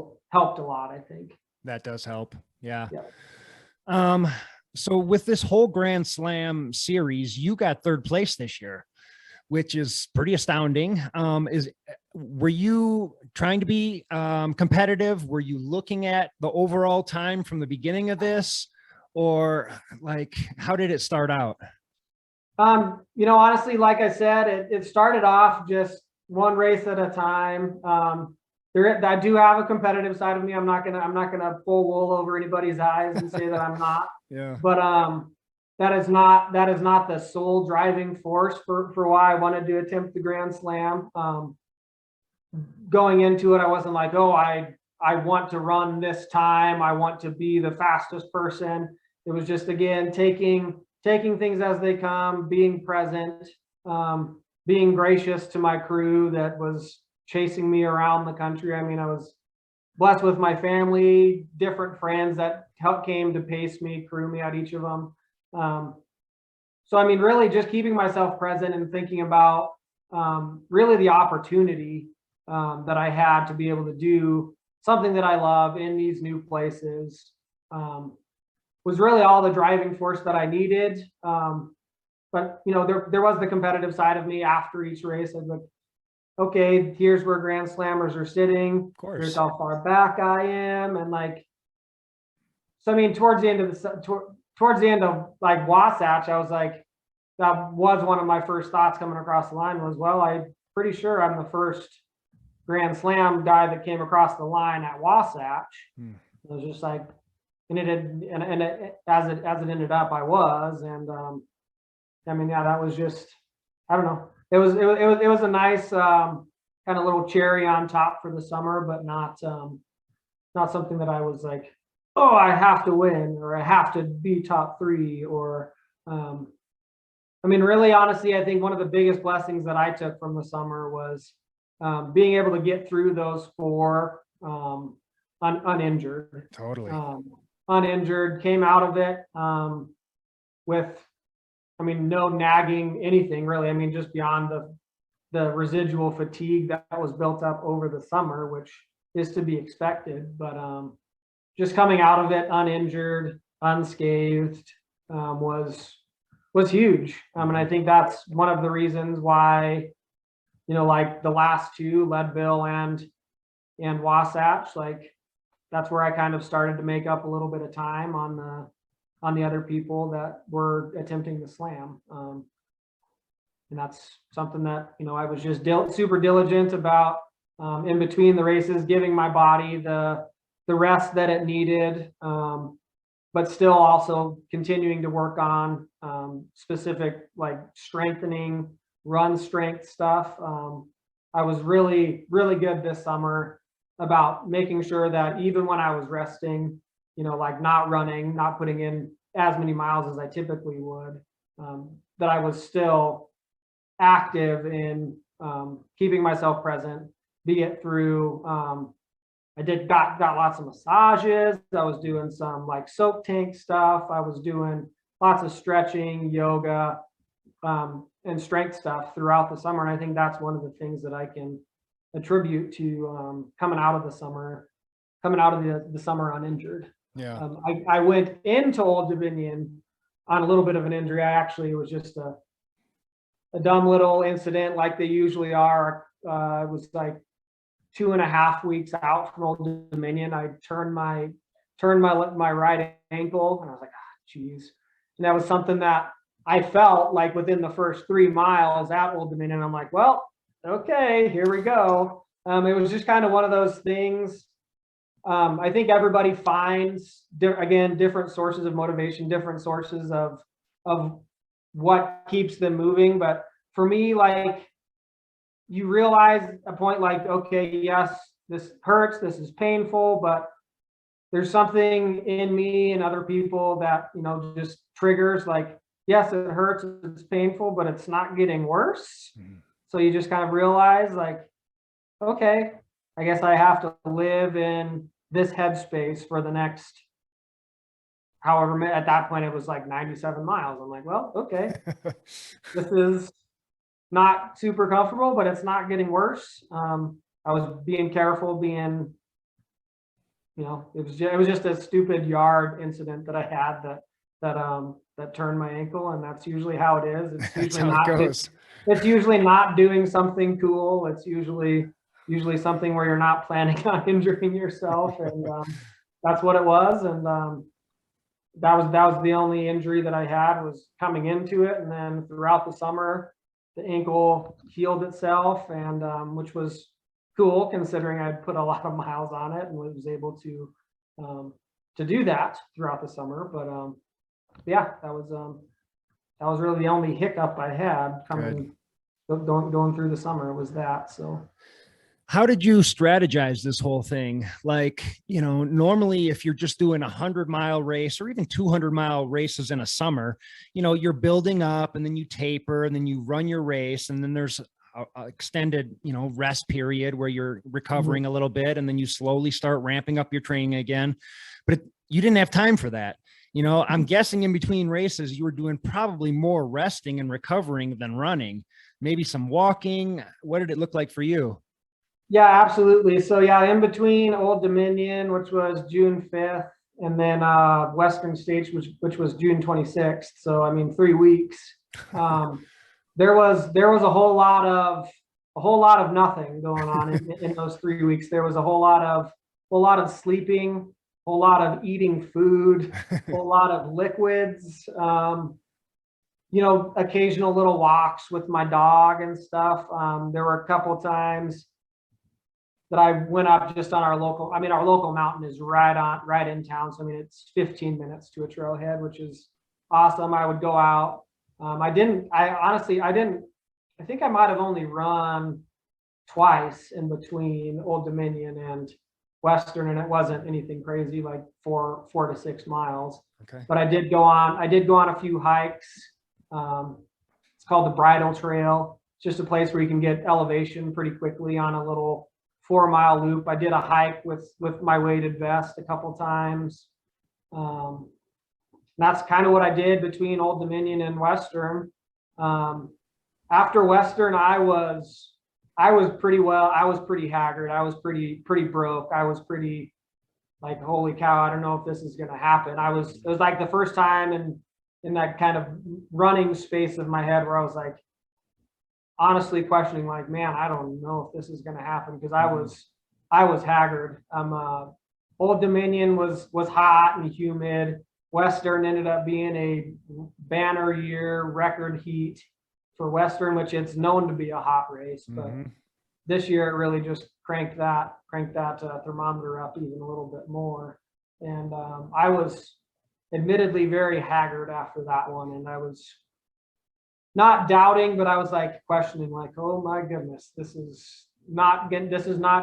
a lot, I think. That does help. Yeah. Yeah. So with this whole Grand Slam series, you got third place this year, which is pretty astounding. Were you trying to be competitive? Were you looking at the overall time from the beginning of this, or like, how did it start out? You know, honestly, like I said, it started off just one race at a time. I do have a competitive side of me. I'm not gonna pull wool over anybody's eyes and say that I'm not. Yeah. But that is not the sole driving force for why I wanted to attempt the Grand Slam. Going into it, I wasn't like, oh, I want to run this time, I want to be the fastest person. It was just, again, taking things as they come, being present, being gracious to my crew that was chasing me around the country. I mean, I was blessed with my family, different friends that came to pace me, crew me at each of them. So, I mean, really just keeping myself present and thinking about really the opportunity that I had to be able to do something that I love in these new places, was really all the driving force that I needed. But, you know, there was the competitive side of me after each race. I'd like, okay, here's where Grand Slammers are sitting. Of course. Here's how far back I am. And like, so I mean, towards the end of like Wasatch, I was like, that was one of my first thoughts coming across the line was, well, I'm pretty sure I'm the first Grand Slam guy that came across the line at Wasatch. It was just like, and as it ended up, I was. And I mean, yeah, that was just, I don't know. It was a nice kind of little cherry on top for the summer, but not something that I was like, oh, I have to win, or I have to be top 3, or I mean, really, honestly, I think one of the biggest blessings that I took from the summer was being able to get through those 4 uninjured. Totally. Uninjured, came out of it with, I mean, no nagging anything really. I mean, just beyond the residual fatigue that was built up over the summer, which is to be expected. But just coming out of it uninjured, unscathed, was huge. And I think that's one of the reasons why, you know, like the last 2, Leadville and Wasatch, like that's where I kind of started to make up a little bit of time on the other people that were attempting the slam. And that's something that, you know, I was just super diligent about in between the races, giving my body the rest that it needed, but still also continuing to work on specific like strengthening, run strength stuff. I was really, really good this summer about making sure that even when I was resting, you know, like not running, not putting in as many miles as I typically would, that I was still active in keeping myself present, be it through I got lots of massages. I was doing some like soak tank stuff. I was doing lots of stretching, yoga, and strength stuff throughout the summer. And I think that's one of the things that I can attribute to coming out of the summer uninjured. Yeah. I went into Old Dominion on a little bit of an injury. It was just a dumb little incident like they usually are. It was like 2.5 weeks out from Old Dominion. I turned my right ankle, and I was like, geez. And that was something that I felt like within the first 3 miles at Old Dominion. I'm like, well, okay, here we go. It was just kind of one of those things. I think everybody finds different sources of motivation, different sources of what keeps them moving. But for me, like, you realize a point like, okay, yes, this hurts, this is painful, but there's something in me and other people that, just triggers, like, yes, it hurts, it's painful, but it's not getting worse. Mm-hmm. So you just kind of realize, like, okay, I guess I have to live in this headspace for the next, however, at that point it was like 97 miles. I'm like, well, okay, this is not super comfortable, but it's not getting worse. I was being careful, it was just a stupid yard incident that I had that turned my ankle, and that's usually how it is. It's usually it's usually not doing something cool. It's usually something where you're not planning on injuring yourself, and that's what it was. And that was the only injury that I had, was coming into it, and then throughout the summer, the ankle healed itself, and which was cool considering I'd put a lot of miles on it and was able to do that throughout the summer. But yeah, that was really the only hiccup I had going through the summer, was that. So how did you strategize this whole thing? Like, normally if you're just doing 100-mile race or even 200-mile races in a summer, you're building up, and then you taper, and then you run your race, and then there's a extended, rest period where you're recovering a little bit, and then you slowly start ramping up your training again. But you didn't have time for that. I'm guessing in between races, you were doing probably more resting and recovering than running, maybe some walking. What did it look like for you? Yeah, absolutely. So yeah, in between Old Dominion, which was June 5th, and then Western States, which was June 26th. So, 3 weeks. There was a whole lot of nothing going on in those 3 weeks. There was a whole lot of sleeping, a whole lot of eating food, a whole lot of liquids, occasional little walks with my dog and stuff. There were a couple times that I went up just on our local mountain is right in town. So, it's 15 minutes to a trailhead, which is awesome. I would go out. I think I might have only run twice in between Old Dominion and Western, and it wasn't anything crazy, like 4 to 6 miles. Okay. But I did go on a few hikes. It's called the Bridle Trail. It's just a place where you can get elevation pretty quickly on a little 4-mile loop. I did a hike with my weighted vest a couple times. That's kind of what I did between Old Dominion and Western. After Western, I was pretty haggard. I was pretty broke. I was pretty like, holy cow, I don't know if this is going to happen. It was like the first time in that kind of running space of my head where I was like, honestly questioning, like, man, I don't know if this is going to happen, because I was haggard. Old Dominion was hot and humid. Western ended up being a banner year, record heat for Western, which it's known to be a hot race, but this year it really just cranked that thermometer up even a little bit more. And I was admittedly very haggard after that one, and I was not doubting, but I was like questioning, like, oh my goodness, this is not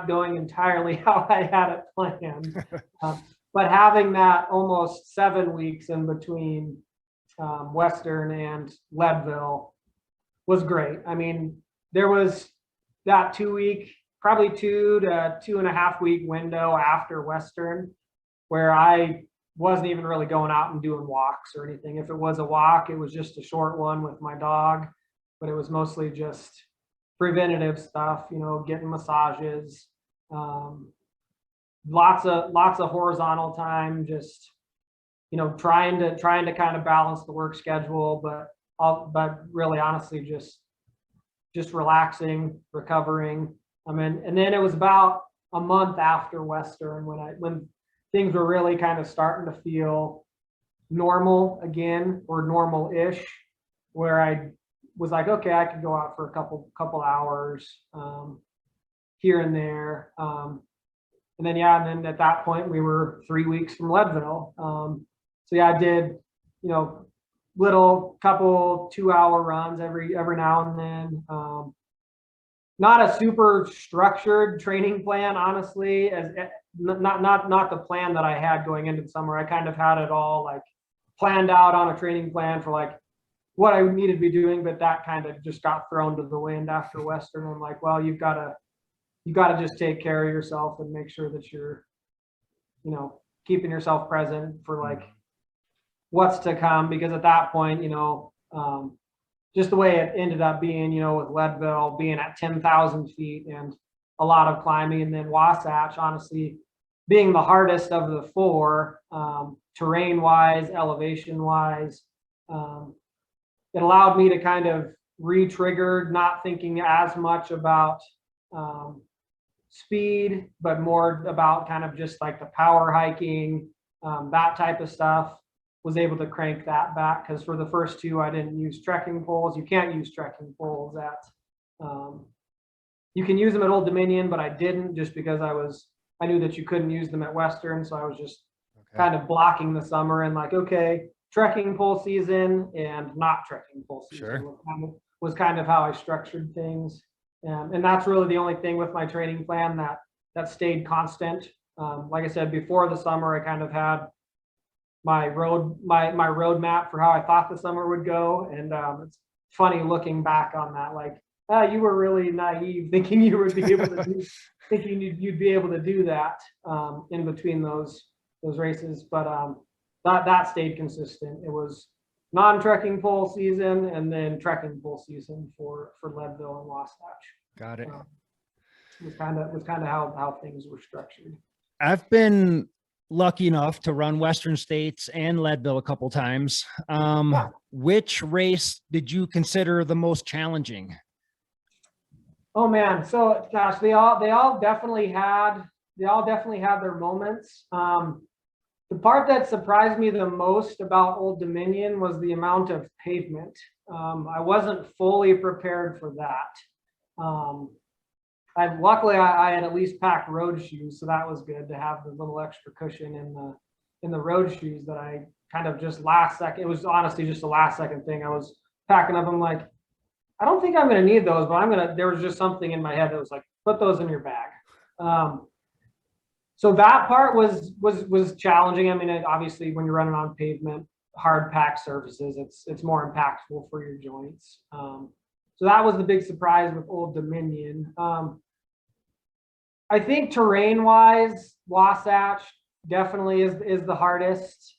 going entirely how I had it planned. but having that almost 7 weeks in between Western and Leadville was great. I mean, there was that 2 week, probably 2 to 2.5 week window after Western where I wasn't even really going out and doing walks or anything. If it was a walk, it was just a short one with my dog, but it was mostly just preventative stuff, you know, getting massages, lots of horizontal time, just, you know, trying to kind of balance the work schedule, but really honestly just relaxing, recovering. I mean, and then it was about a month after Western when things were really kind of starting to feel normal again, or normal-ish, where I was like, okay, I could go out for a couple hours here and there. And then at that point we were 3 weeks from Leadville. So yeah, I did, you know, little couple 2-hour runs every now and then. Not a super structured training plan, honestly, as not the plan that I had going into the summer. I kind of had it all like planned out on a training plan for like what I needed to be doing, but that kind of just got thrown to the wind after Western. I'm like, well, you gotta just take care of yourself and make sure that you're, you know, keeping yourself present for like what's to come, because at that point, you know, just the way it ended up being, you know, with Leadville being at 10,000 feet and a lot of climbing, and then Wasatch honestly being the hardest of the four, terrain wise, elevation wise. It allowed me to kind of re-trigger, not thinking as much about speed, but more about kind of just like the power hiking, that type of stuff. Was able to crank that back, because for the first two I didn't use trekking poles. You can't use trekking poles at you can use them at Old Dominion, but I didn't, just because I knew that you couldn't use them at Western. So I was just kind of blocking the summer and like, okay, trekking pole season and not trekking pole season was kind of how I structured things. And that's really the only thing with my training plan that stayed constant. Like I said, before the summer, I kind of had my roadmap for how I thought the summer would go. And it's funny looking back on that, like, you were really naive thinking you would be able to thinking you'd be able to do that in between those races. But that stayed consistent. It was non-trekking pole season and then trekking pole season for Leadville and Wasatch. Got it. Was kind of how things were structured. I've been lucky enough to run Western States and Leadville a couple times. Which race did you consider the most challenging? Oh man, so gosh, they all definitely had their moments. The part that surprised me the most about Old Dominion was the amount of pavement. I wasn't fully prepared for that. Luckily I had at least packed road shoes, so that was good to have the little extra cushion in the road shoes that I kind of just last second. It was honestly just a last second thing. I was packing up. I'm like, I don't think I'm going to need those, but there was just something in my head that was like, put those in your bag. So that part was challenging. I mean, obviously when you're running on pavement, hard packed surfaces, it's more impactful for your joints. So that was the big surprise with Old Dominion. I think terrain wise, Wasatch definitely is the hardest.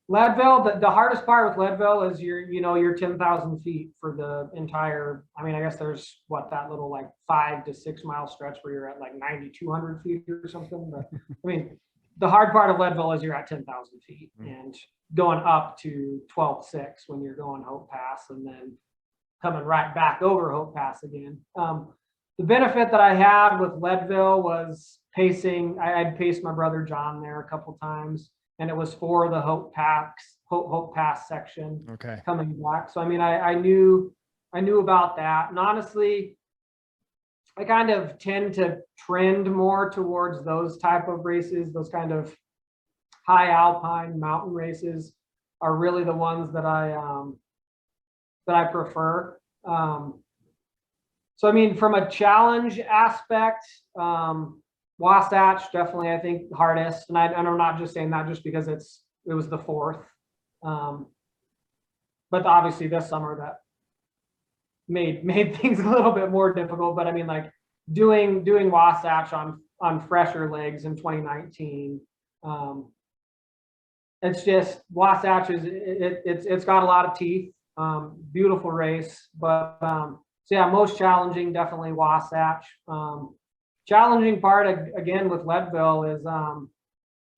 Leadville, the hardest part with Leadville is your 10,000 feet for the entire. I mean, I guess there's that little like 5 to 6 mile stretch where you're at like 9,200 feet or something. But I mean, the hard part of Leadville is you're at 10,000 feet and going up to 12.6 when you're going Hope Pass and then coming right back over Hope Pass again. The benefit that I had with Leadville was pacing. I'd paced my brother John there a couple times, and it was for the Hope Pass section. Okay. Coming back. So I mean, I knew about that, and honestly, I kind of tend to trend more towards those type of races. Those kind of high alpine mountain races are really the ones that I prefer. So I mean, from a challenge aspect, Wasatch, definitely, I think hardest. And I'm not just saying that just because it was the 4th. But obviously this summer that made things a little bit more difficult. But I mean, like doing Wasatch on fresher legs in 2019. It's just Wasatch it's got a lot of teeth. Beautiful race, but so yeah, most challenging definitely Wasatch. Challenging part again with Leadville is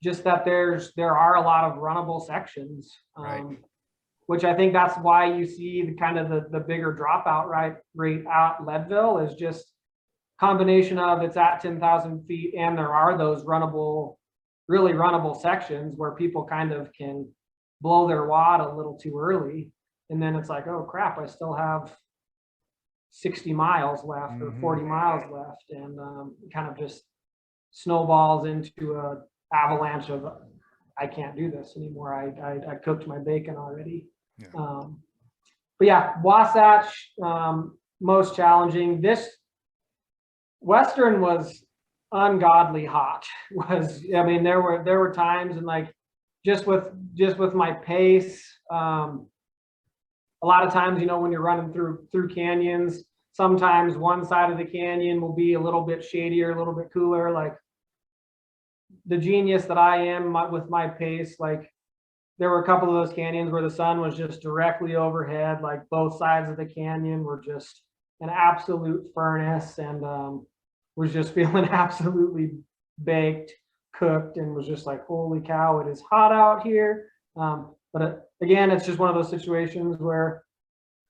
just that there are a lot of runnable sections, Right. which I think that's why you see the kind of the bigger dropout rate at Leadville is just combination of it's at 10,000 feet and there are those really runnable sections where people kind of can blow their wad a little too early. And then it's like, oh crap, I still have 60 miles left or 40 miles left. And kind of just snowballs into a avalanche of, I can't do this anymore. I cooked my bacon already. Yeah. But yeah, Wasatch, most challenging. This Western was ungodly hot. I mean, there were times and like just with my pace, a lot of times, when you're running through canyons, sometimes one side of the canyon will be a little bit shadier, a little bit cooler. Like the genius that I am with my pace, like there were a couple of those canyons where the sun was just directly overhead, like both sides of the canyon were just an absolute furnace, and was just feeling absolutely baked, cooked, and was just like, holy cow, it is hot out here. But again, it's just one of those situations where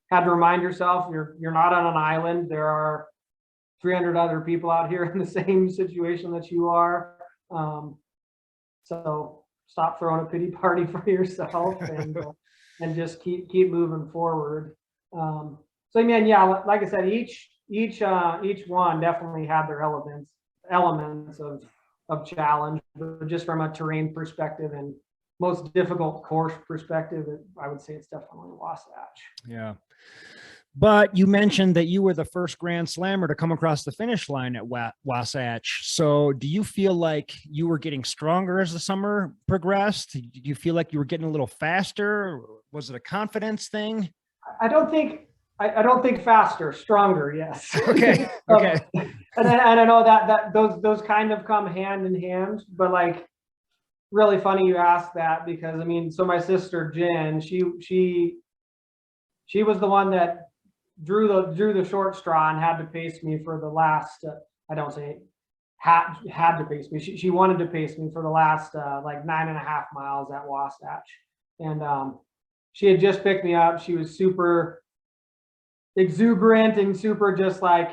had to remind yourself you're not on an island. There are 300 other people out here in the same situation that you are. So stop throwing a pity party for yourself and just keep moving forward. So man, yeah, like I said, each one definitely had their elements of challenge, but just from a terrain perspective and most difficult course perspective, I would say it's definitely Wasatch. Yeah. But you mentioned that you were the first Grand Slammer to come across the finish line at Wasatch. So do you feel like you were getting stronger as the summer progressed? Do you feel like you were getting a little faster? Was it a confidence thing? I don't think faster, stronger. Yes. Okay. Okay. And I know that those kind of come hand in hand, but like really funny you ask that, because I mean, so my sister Jen, she was the one that drew the short straw and had to pace me for the last I don't say had to pace me. She wanted to pace me for the last like 9.5 miles at Wasatch. And she had just picked me up. She was super exuberant and super just like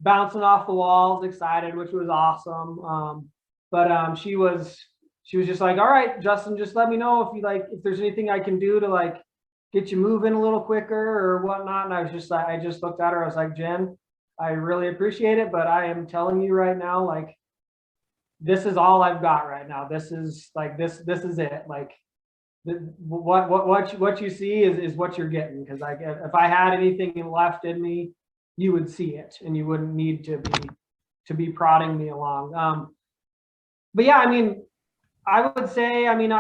bouncing off the walls, excited, which was awesome. But she was just like, all right, Justin, just let me know if there's anything I can do to like get you moving a little quicker or whatnot. And I just looked at her. I was like, Jen, I really appreciate it, but I am telling you right now, like, this is all I've got right now. This is is it. Like, what you see is what you're getting. Because like, if I had anything left in me, you would see it, and you wouldn't need to be prodding me along. But yeah, I mean, I would say, I mean,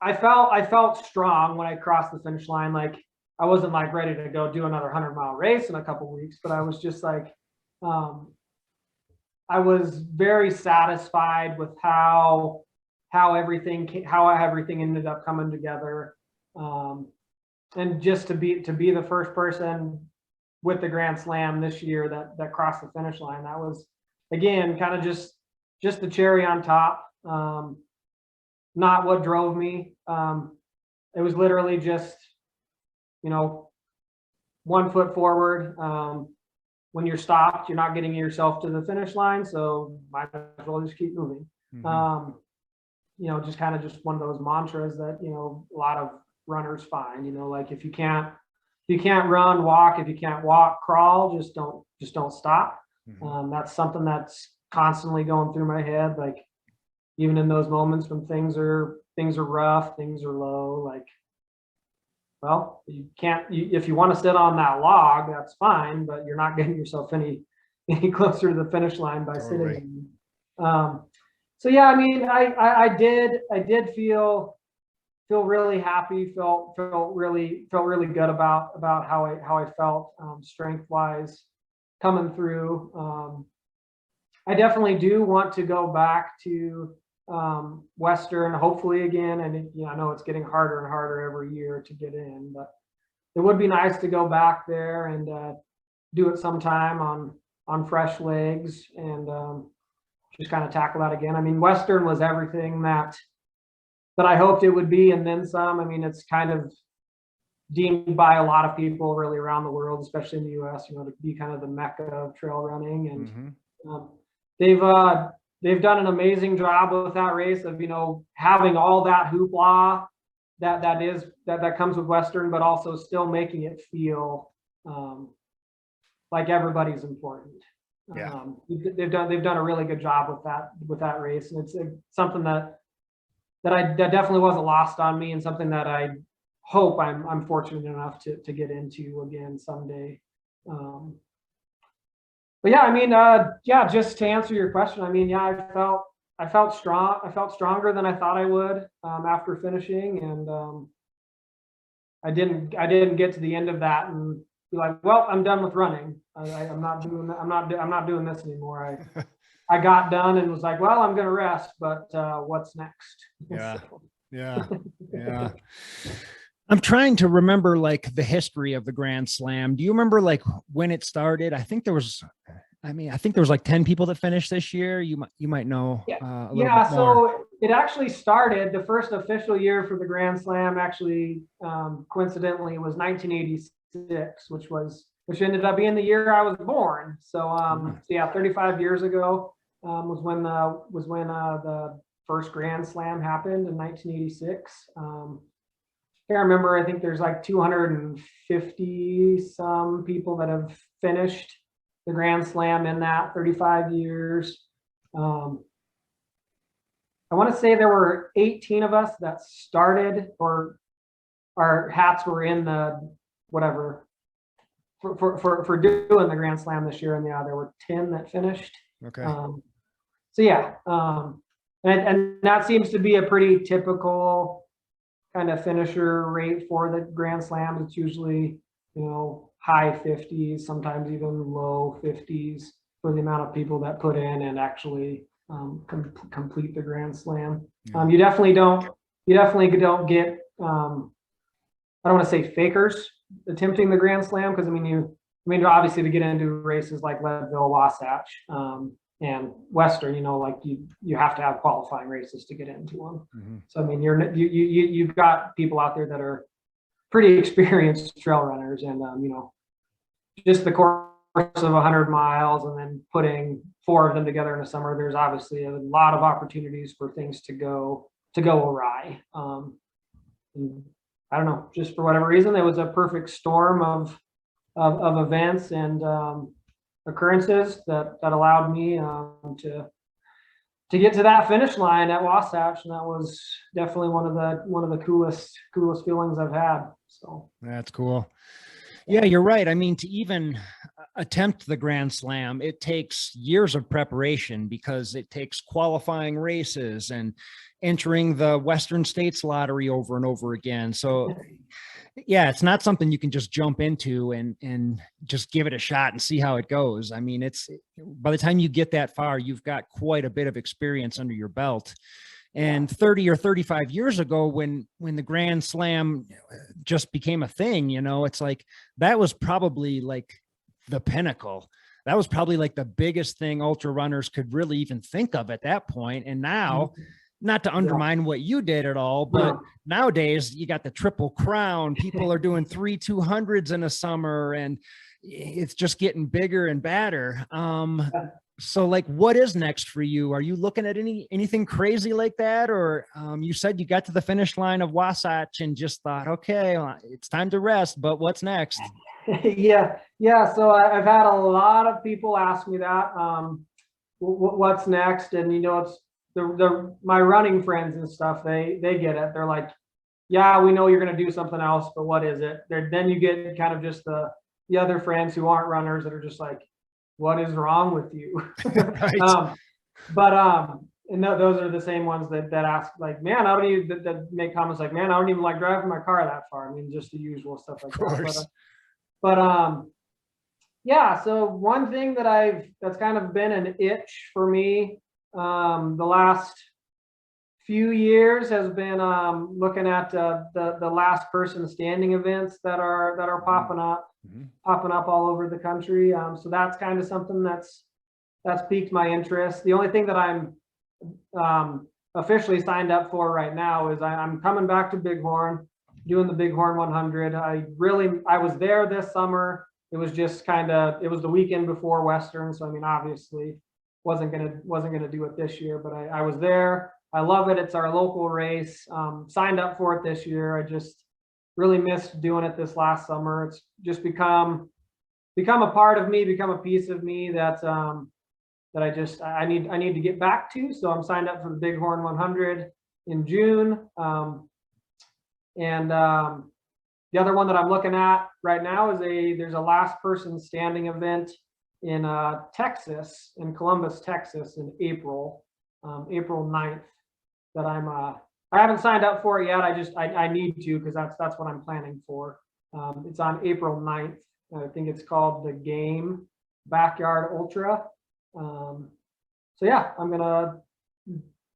I felt strong when I crossed the finish line. Like I wasn't like ready to go do another 100-mile race in a couple weeks, but I was just like, I was very satisfied with how everything ended up coming together. And just to be the first person with the Grand Slam this year that crossed the finish line, that was again kind of just the cherry on top. Not what drove me. It was literally just, 1 foot forward. When you're stopped, you're not getting yourself to the finish line, so might as well just keep moving. Just kind of just one of those mantras that a lot of runners find. Like if you can't run, walk. If you can't walk, crawl. Just don't stop. That's something that's constantly going through my head. Like even in those moments when things are rough, things are low, like, well, if you want to sit on that log, that's fine, but you're not getting yourself any closer to the finish line by sitting. So yeah, I mean, I did feel really happy, felt really good about how I felt, strength wise coming through. I definitely do want to go back to Western, hopefully again. And I know it's getting harder and harder every year to get in, but it would be nice to go back there and do it sometime on fresh legs and just kind of tackle that again. I mean, Western was everything that I hoped it would be, and then some. I mean, it's kind of deemed by a lot of people really around the world, especially in the U.S., to be kind of the mecca of trail running. And they've done an amazing job with that race of having all that hoopla that comes with Western, but also still making it feel like everybody's important. Yeah. They've done a really good job with that race, and it's something that definitely wasn't lost on me, and something that I hope I'm fortunate enough to get into again someday. But yeah, I mean, yeah, just to answer your question, I mean, yeah, I felt strong. I felt stronger than I thought I would after finishing, and I didn't get to the end of that and be like, well, I'm done with running. I'm not doing this anymore. I got done and was like, well, I'm going to rest, but what's next? Yeah. Yeah. I'm trying to remember like the history of the Grand Slam. Do you remember like when it started? I think there was like 10 people that finished this year. You might know. A little bit more. So it actually started, the first official year for the Grand Slam actually, coincidentally, was 1986, which ended up being the year I was born. So yeah, 35 years ago was when the first Grand Slam happened in 1986. I remember, I think there's like 250 some people that have finished the Grand Slam in that 35 years. I want to say there were 18 of us that started, or our hats were in the whatever for doing the Grand Slam this year, and yeah, there were 10 that finished. Okay. So yeah, and that seems to be a pretty typical kind of finisher rate for the Grand Slams. It's usually high 50s, sometimes even low 50s for the amount of people that put in and actually complete the Grand Slam. Yeah. You definitely don't get I don't want to say fakers attempting the Grand Slam, because I mean obviously to get into races like Leadville, Wasatch, and Western, like you have to have qualifying races to get into them. Mm-hmm. So I mean, you've got people out there that are pretty experienced trail runners, and just the course of 100 miles and then putting 4 of them together in a summer, there's obviously a lot of opportunities for things to go awry. And I don't know, just for whatever reason, there was a perfect storm of events and occurrences that allowed me to get to that finish line at Wasatch, and that was definitely one of the coolest feelings I've had. So that's cool. Yeah, you're right. I mean, to even attempt the Grand Slam, it takes years of preparation, because it takes qualifying races and entering the Western States lottery over and over again. So yeah, it's not something you can just jump into and just give it a shot and see how it goes. I mean, it's, by the time you get that far, you've got quite a bit of experience under your belt. And 30 or 35 years ago, when the Grand Slam just became a thing, it's like, that was probably like the pinnacle. That was probably like the biggest thing ultra runners could really even think of at that point. And now, not to undermine what you did at all, but nowadays you got the Triple Crown. People are doing 3 200s in a summer, and it's just getting bigger and badder. So like, what is next for you? Are you looking at anything crazy like that? Or you said you got to the finish line of Wasatch and just thought, okay, well, it's time to rest, but what's next? Yeah. So I've had a lot of people ask me that, what's next? And it's my running friends and stuff, they get it. They're like, yeah, we know you're going to do something else, but what is it? Then you get kind of just the other friends who aren't runners that are just like, what is wrong with you? Right. But and those are the same ones that ask like, man, I don't even that make comments like, man, I don't even like driving my car that far. I mean, just the usual stuff like Of that. course. But yeah. So one thing that's kind of been an itch for me the last few years has been looking at the last person standing events that are popping up all over the country. So that's kind of something that's piqued my interest. The only thing that I'm officially signed up for right now is I'm coming back to Bighorn, doing the Bighorn 100. I was there this summer. It was just it was the weekend before Western, so I mean, obviously wasn't gonna do it this year, but I was there. I love it. It's our local race. Signed up for it this year. I just really missed doing it this last summer. It's just become a part of me, become a piece of me that I need to get back to. So I'm signed up for the Bighorn 100 in June. The other one that I'm looking at right now is there's a last person standing event in Texas, in Columbus, Texas in April 9th that I haven't signed up for it yet. I need to, because that's what I'm planning for. It's on April 9th. I think it's called the Game Backyard Ultra. So yeah, I'm gonna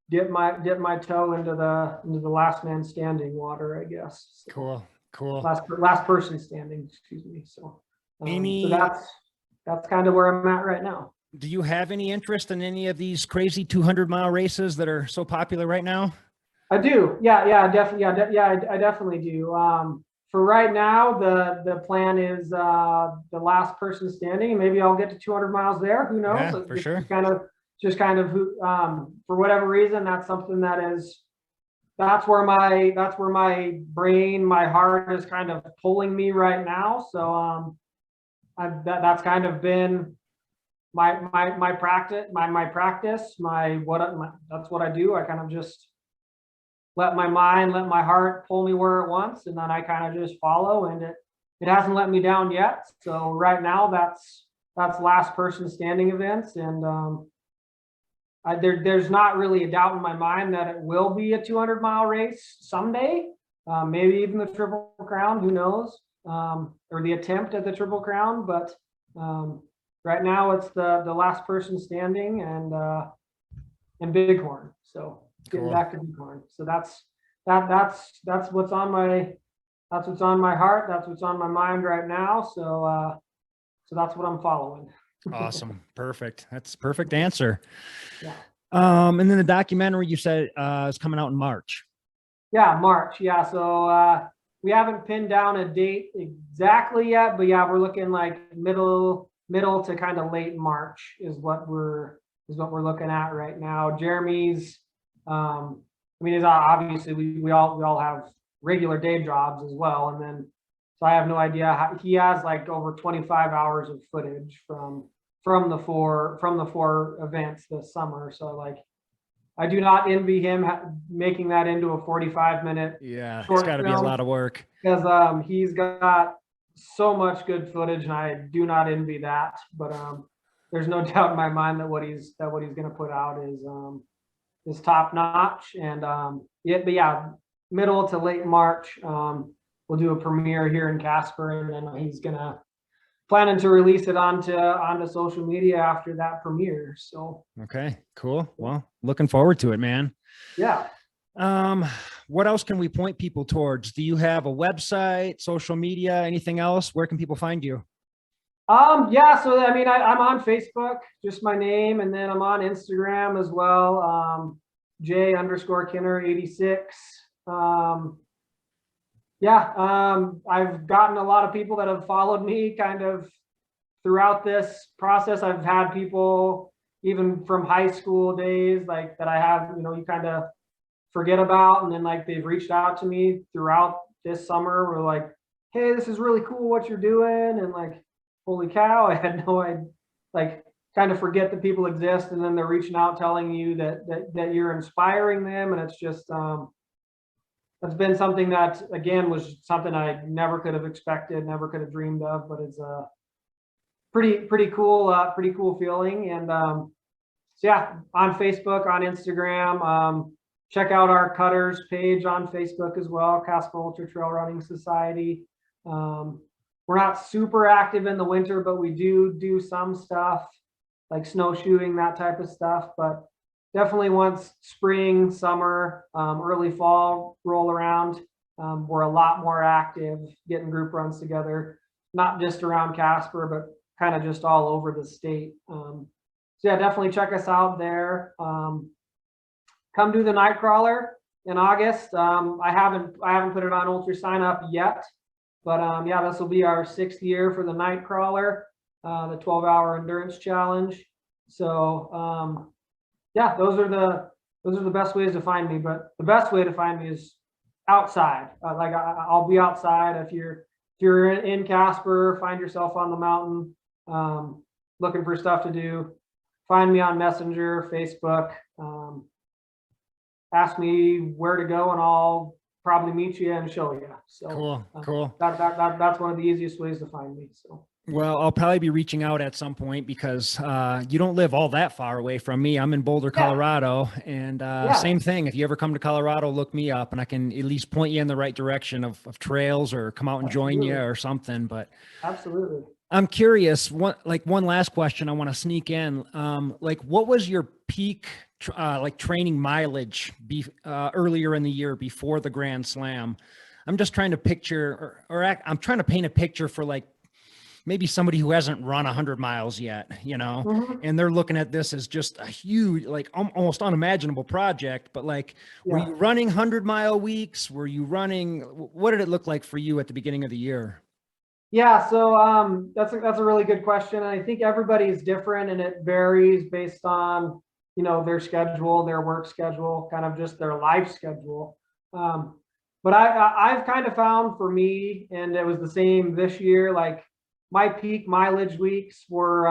dip my toe into the last man standing water, I guess. So Cool. last person standing, excuse me. So so that's kind of where I'm at right now. Do you have any interest in any of these crazy 200-mile races that are so popular right now? I do. Yeah, definitely. I definitely do. For right now, the plan is the last person standing. Maybe I'll get to 200 miles there. Who knows? Yeah, for sure. Just kind of for whatever reason, that's something that's where my brain, my heart is kind of pulling me right now. So that's kind of been my practice, that's what I do. I kind of just let my mind, let my heart pull me where it wants, and then I kind of just follow, and it hasn't let me down yet. So right now that's last person standing events, and there's not really a doubt in my mind that it will be a 200-mile race someday, maybe even the Triple Crown, who knows, or the attempt at the Triple Crown. But right now it's the last person standing, and Bighorn. So getting back to Bighorn. So that's what's on my heart. That's what's on my mind right now. So that's what I'm following. Awesome. Perfect. That's a perfect answer. Yeah. And then the documentary you said is coming out in March. Yeah, March. Yeah. So we haven't pinned down a date exactly yet, but yeah, we're looking like middle to kind of late March is what we're looking at right now. Jeremy's I mean, is obviously we all have regular day jobs as well, and then so I have no idea how he has like over 25 hours of footage from the four events this summer. So like, I do not envy him making that into a 45-minute. Yeah, it's got to be a lot of work, because he's got so much good footage, and I do not envy that. But there's no doubt in my mind that what he's going to put out is top notch. And but yeah, middle to late March, we'll do a premiere here in Casper, and then he's planning to release it onto social media after that premiere. So okay, cool. Well, looking forward to it, man. Yeah. What else can we point people towards? Do you have a website, social media, anything else? Where can people find you? Yeah, so I mean, I'm on Facebook, just my name, and then I'm on Instagram as well, J_Kinner86. I've gotten a lot of people that have followed me kind of throughout this process. I've had people even from high school days, like that I have, you kind of forget about, and then like they've reached out to me throughout this summer. We're like, hey, this is really cool what you're doing, and like, holy cow, I had no idea. Like, kind of forget that people exist, and then they're reaching out telling you that you're inspiring them, and it's just that's been something that, again, was something I never could have expected, never could have dreamed of, but it's a pretty cool feeling. And so yeah, on Facebook, on Instagram. Check out our Cutters page on Facebook as well, Casper Ultra Trail Running Society. We're not super active in the winter, but we do some stuff like snowshoeing, that type of stuff. But definitely once spring, summer, early fall roll around, we're a lot more active getting group runs together, not just around Casper, but kind of just all over the state. So yeah, definitely check us out there. Come do the Nightcrawler in August. I haven't put it on Ultra Sign Up yet, but yeah, this will be our 6th year for the Nightcrawler, the 12-hour endurance challenge. So yeah, those are the best ways to find me. But the best way to find me is outside. Like I'll be outside. If you're in Casper, find yourself on the mountain, looking for stuff to do, find me on Messenger, Facebook. Ask me where to go, and I'll probably meet you and show you. So cool. That's one of the easiest ways to find me. So. Well, I'll probably be reaching out at some point because you don't live all that far away from me. I'm in Boulder, Colorado, and same thing. If you ever come to Colorado, look me up, and I can at least point you in the right direction of trails, or come out and join you or something. But absolutely. I'm curious. One last question I want to sneak in. Like, what was your peak like training mileage earlier in the year before the Grand Slam? I'm just trying to picture, I'm trying to paint a picture for like maybe somebody who hasn't run 100 miles yet, you know, and they're looking at this as just a huge, like almost unimaginable project. But like, were you running 100-mile weeks? Were you running? What did it look like for you at the beginning of the year? Yeah, so that's a really good question. I think everybody is different, and it varies based on, you know, their schedule, their work schedule, kind of just their life schedule. But I've kind of found for me, and it was the same this year, like my peak mileage weeks were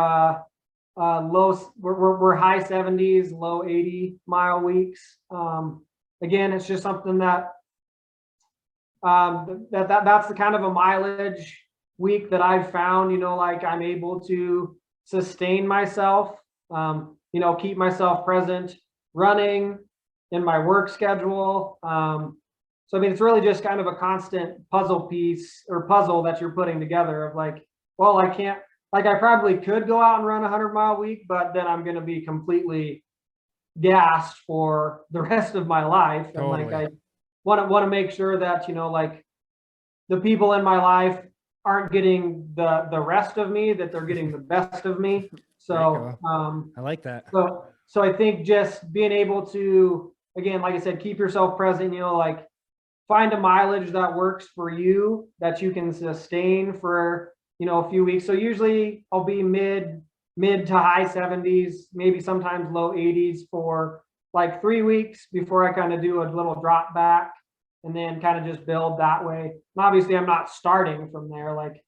were high 70s, low 80-mile weeks. Again, it's just something that that's the kind of a mileage week that I've found, you know, like I'm able to sustain myself, you know, keep myself present running in my work schedule. So I mean, it's really just kind of a constant puzzle piece or puzzle that you're putting together of like, well, I can't, like I probably could go out and run a 100-mile week, but then I'm going to be completely gassed for the rest of my life. And like I want to make sure that, you know, like the people in my life aren't getting the rest of me, that they're getting the best of me. So I like that. So I think just being able to, again, like I said, keep yourself present, you know, like find a mileage that works for you, that you can sustain for, you know, a few weeks. So usually I'll be mid to high 70s, maybe sometimes low 80s for like 3 weeks before I kind of do a little drop back, and then kind of just build that way. And obviously I'm not starting from there. Like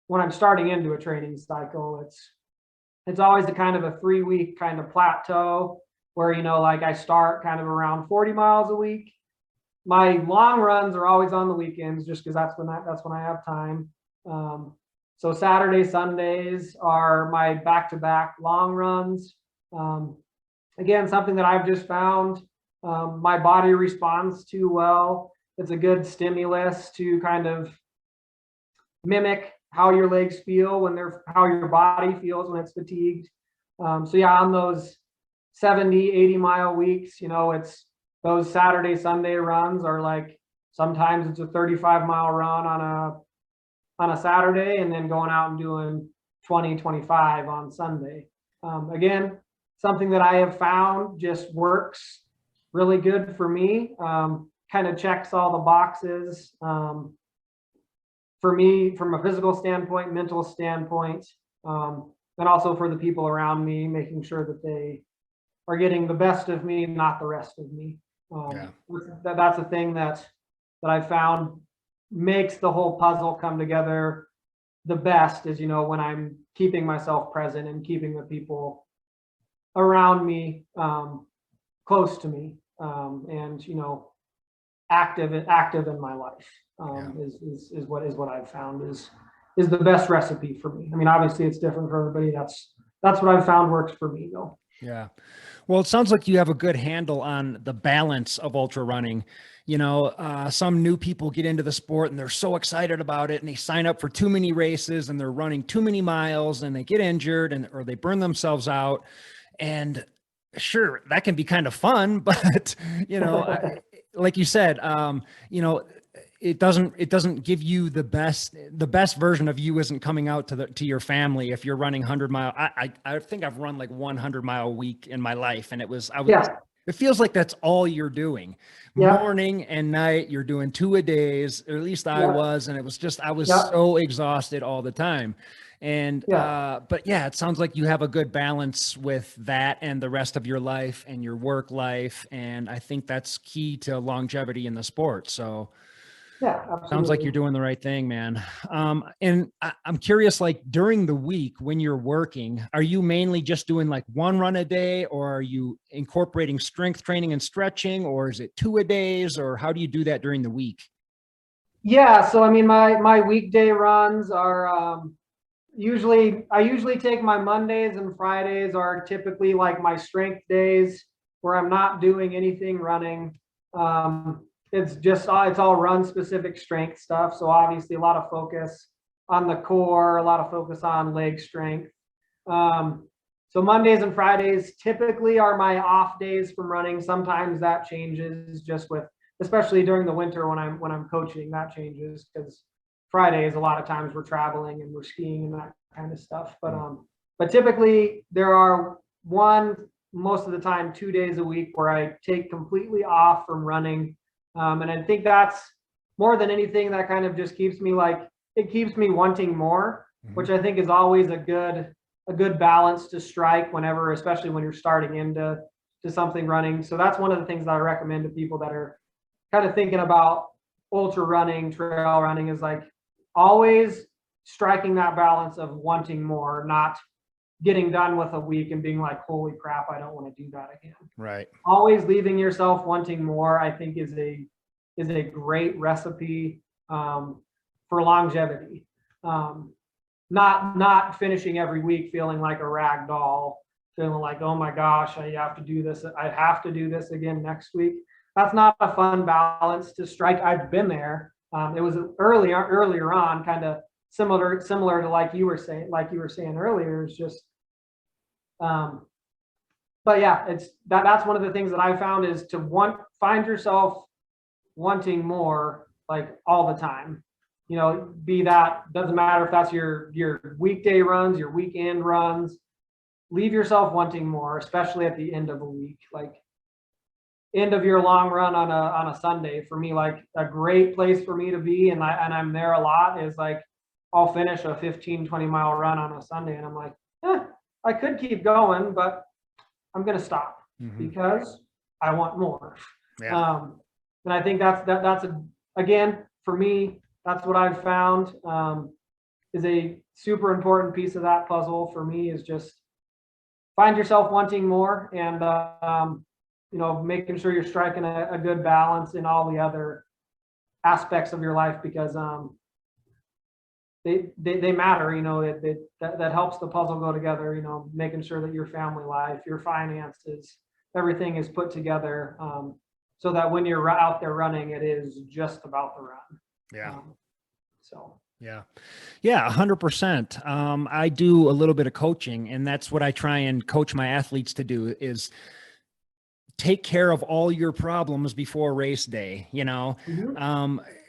when I'm starting into a training cycle, it's always a kind of a 3-week kind of plateau where, you know, like I start kind of around 40 miles a week. My long runs are always on the weekends, just because that's when I have time. So Saturday, Sundays are my back-to-back long runs. Again, something that I've just found my body responds to well. It's a good stimulus to kind of mimic how your legs feel how your body feels when it's fatigued. So yeah, on those 70, 80-mile weeks, you know, it's those Saturday, Sunday runs are like, sometimes it's a 35-mile run on a Saturday, and then going out and doing 20, 25 on Sunday. Again, something that I have found just works really good for me. Kind of checks all the boxes for me from a physical standpoint, mental standpoint, and also for the people around me, making sure that they are getting the best of me, not the rest of me. That's a thing that I found makes the whole puzzle come together the best, is, you know, when I'm keeping myself present and keeping the people around me close to me, and, you know, active in my life, is what I've found is the best recipe for me. I mean, obviously it's different for everybody. That's what I've found works for me though. Yeah. Well, it sounds like you have a good handle on the balance of ultra running. Some new people get into the sport and they're so excited about it and they sign up for too many races and they're running too many miles and they get injured or they burn themselves out. And sure, that can be kind of fun, but like you said, it doesn't give you the best version of you isn't coming out to your family if you're running 100 mile. I think I've run like 100-mile week in my life, and it feels like that's all you're doing, morning and night. You're doing 2 a days, or at least I was, and I was so exhausted all the time. And but yeah, it sounds like you have a good balance with that and the rest of your life and your work life, and I think that's key to longevity in the sport. So absolutely. sounds like you're doing the right thing, man. And I'm curious, like during the week when you're working, are you mainly just doing like one run a day, or are you incorporating strength training and stretching, or is it 2 a days, or how do you do that during the week? Yeah, so I mean, my weekday runs are I usually take my Mondays and Fridays are typically like my strength days where I'm not doing anything running. It's all run specific strength stuff. So obviously a lot of focus on the core, a lot of focus on leg strength. So Mondays and Fridays typically are my off days from running. Sometimes that changes especially during the winter when I'm coaching, that changes because Fridays, a lot of times we're traveling and we're skiing and that kind of stuff. But typically there are most of the time 2 days a week where I take completely off from running. And I think that's more than anything that kind of just keeps me wanting more, which I think is always a good balance to strike especially when you're starting into something running. So that's one of the things that I recommend to people that are kind of thinking about ultra running, trail running, is like always striking that balance of wanting more, not getting done with a week and being like, holy crap, I don't want to do that again. Right. Always leaving yourself wanting more, I think is a great recipe for longevity. Not finishing every week feeling like a rag doll, feeling like, oh my gosh, I have to do this again next week. That's not a fun balance to strike. I've been there. It was earlier on, kind of similar to like you were saying earlier. It's just, but yeah, that's one of the things that I found is to find yourself wanting more, like all the time. Doesn't matter if that's your weekday runs, your weekend runs. Leave yourself wanting more, especially at the end of a week. Like end of your long run on a Sunday, for me, like a great place for me to be, and I'm there a lot, is like I'll finish a 15-20 mile run on a Sunday and I'm like, I could keep going, but I'm gonna stop because I want more. And I think that's again, for me, that's what I've found is a super important piece of that puzzle for me, is just find yourself wanting more, and making sure you're striking a good balance in all the other aspects of your life, because they matter. That helps the puzzle go together. Making sure that your family life, your finances, everything is put together, so that when you're out there running, it is just about the run. Yeah. Yeah, 100%. I do a little bit of coaching, and that's what I try and coach my athletes to do, is take care of all your problems before race day.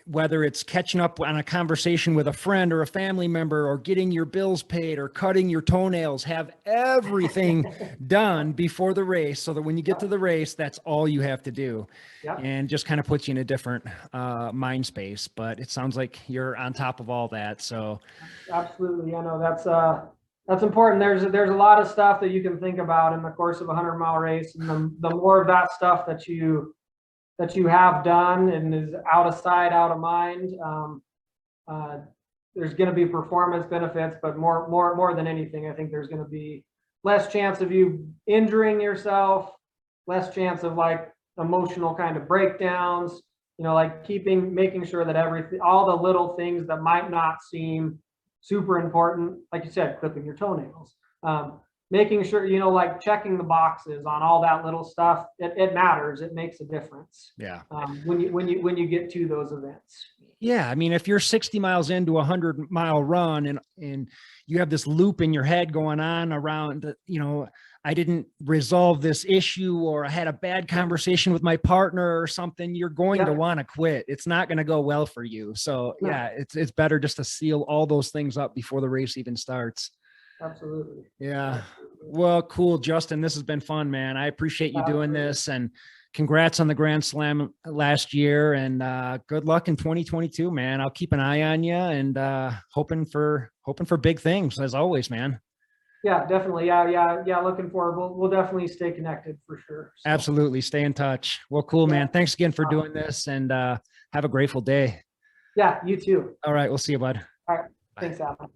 Whether it's catching up on a conversation with a friend or a family member, or getting your bills paid, or cutting your toenails, have everything done before the race, so that when you get to the race, that's all you have to do. And just kind of puts you in a different mind space. But it sounds like you're on top of all that. So absolutely. That's important. There's a lot of stuff that you can think about in the course of a 100-mile race, and the more of that stuff that you have done and is out of sight, out of mind, there's going to be performance benefits, but more than anything, I think there's going to be less chance of you injuring yourself, less chance of like emotional kind of breakdowns, like making sure that all the little things that might not seem super important, like you said, clipping your toenails, making sure, you know, like checking the boxes on all that little stuff, it matters. It makes a difference. Yeah. When you get to those events. Yeah. I mean, if you're 60 miles into a 100-mile run and you have this loop in your head going on around, you know, I didn't resolve this issue, or I had a bad conversation with my partner or something, you're going to want to quit. It's not going to go well for you. So yeah, it's better just to seal all those things up before the race even starts. Absolutely. Yeah. Well, cool, Justin. This has been fun, man. I appreciate you doing this, and congrats on the Grand Slam last year, and good luck in 2022, man. I'll keep an eye on you, and hoping for big things as always, man. Yeah, definitely. Yeah. Looking forward. We'll definitely stay connected for sure. So. Absolutely. Stay in touch. Well, cool, man. Thanks again for doing this, and have a grateful day. Yeah, you too. All right. We'll see you, bud. All right. Thanks, Alan.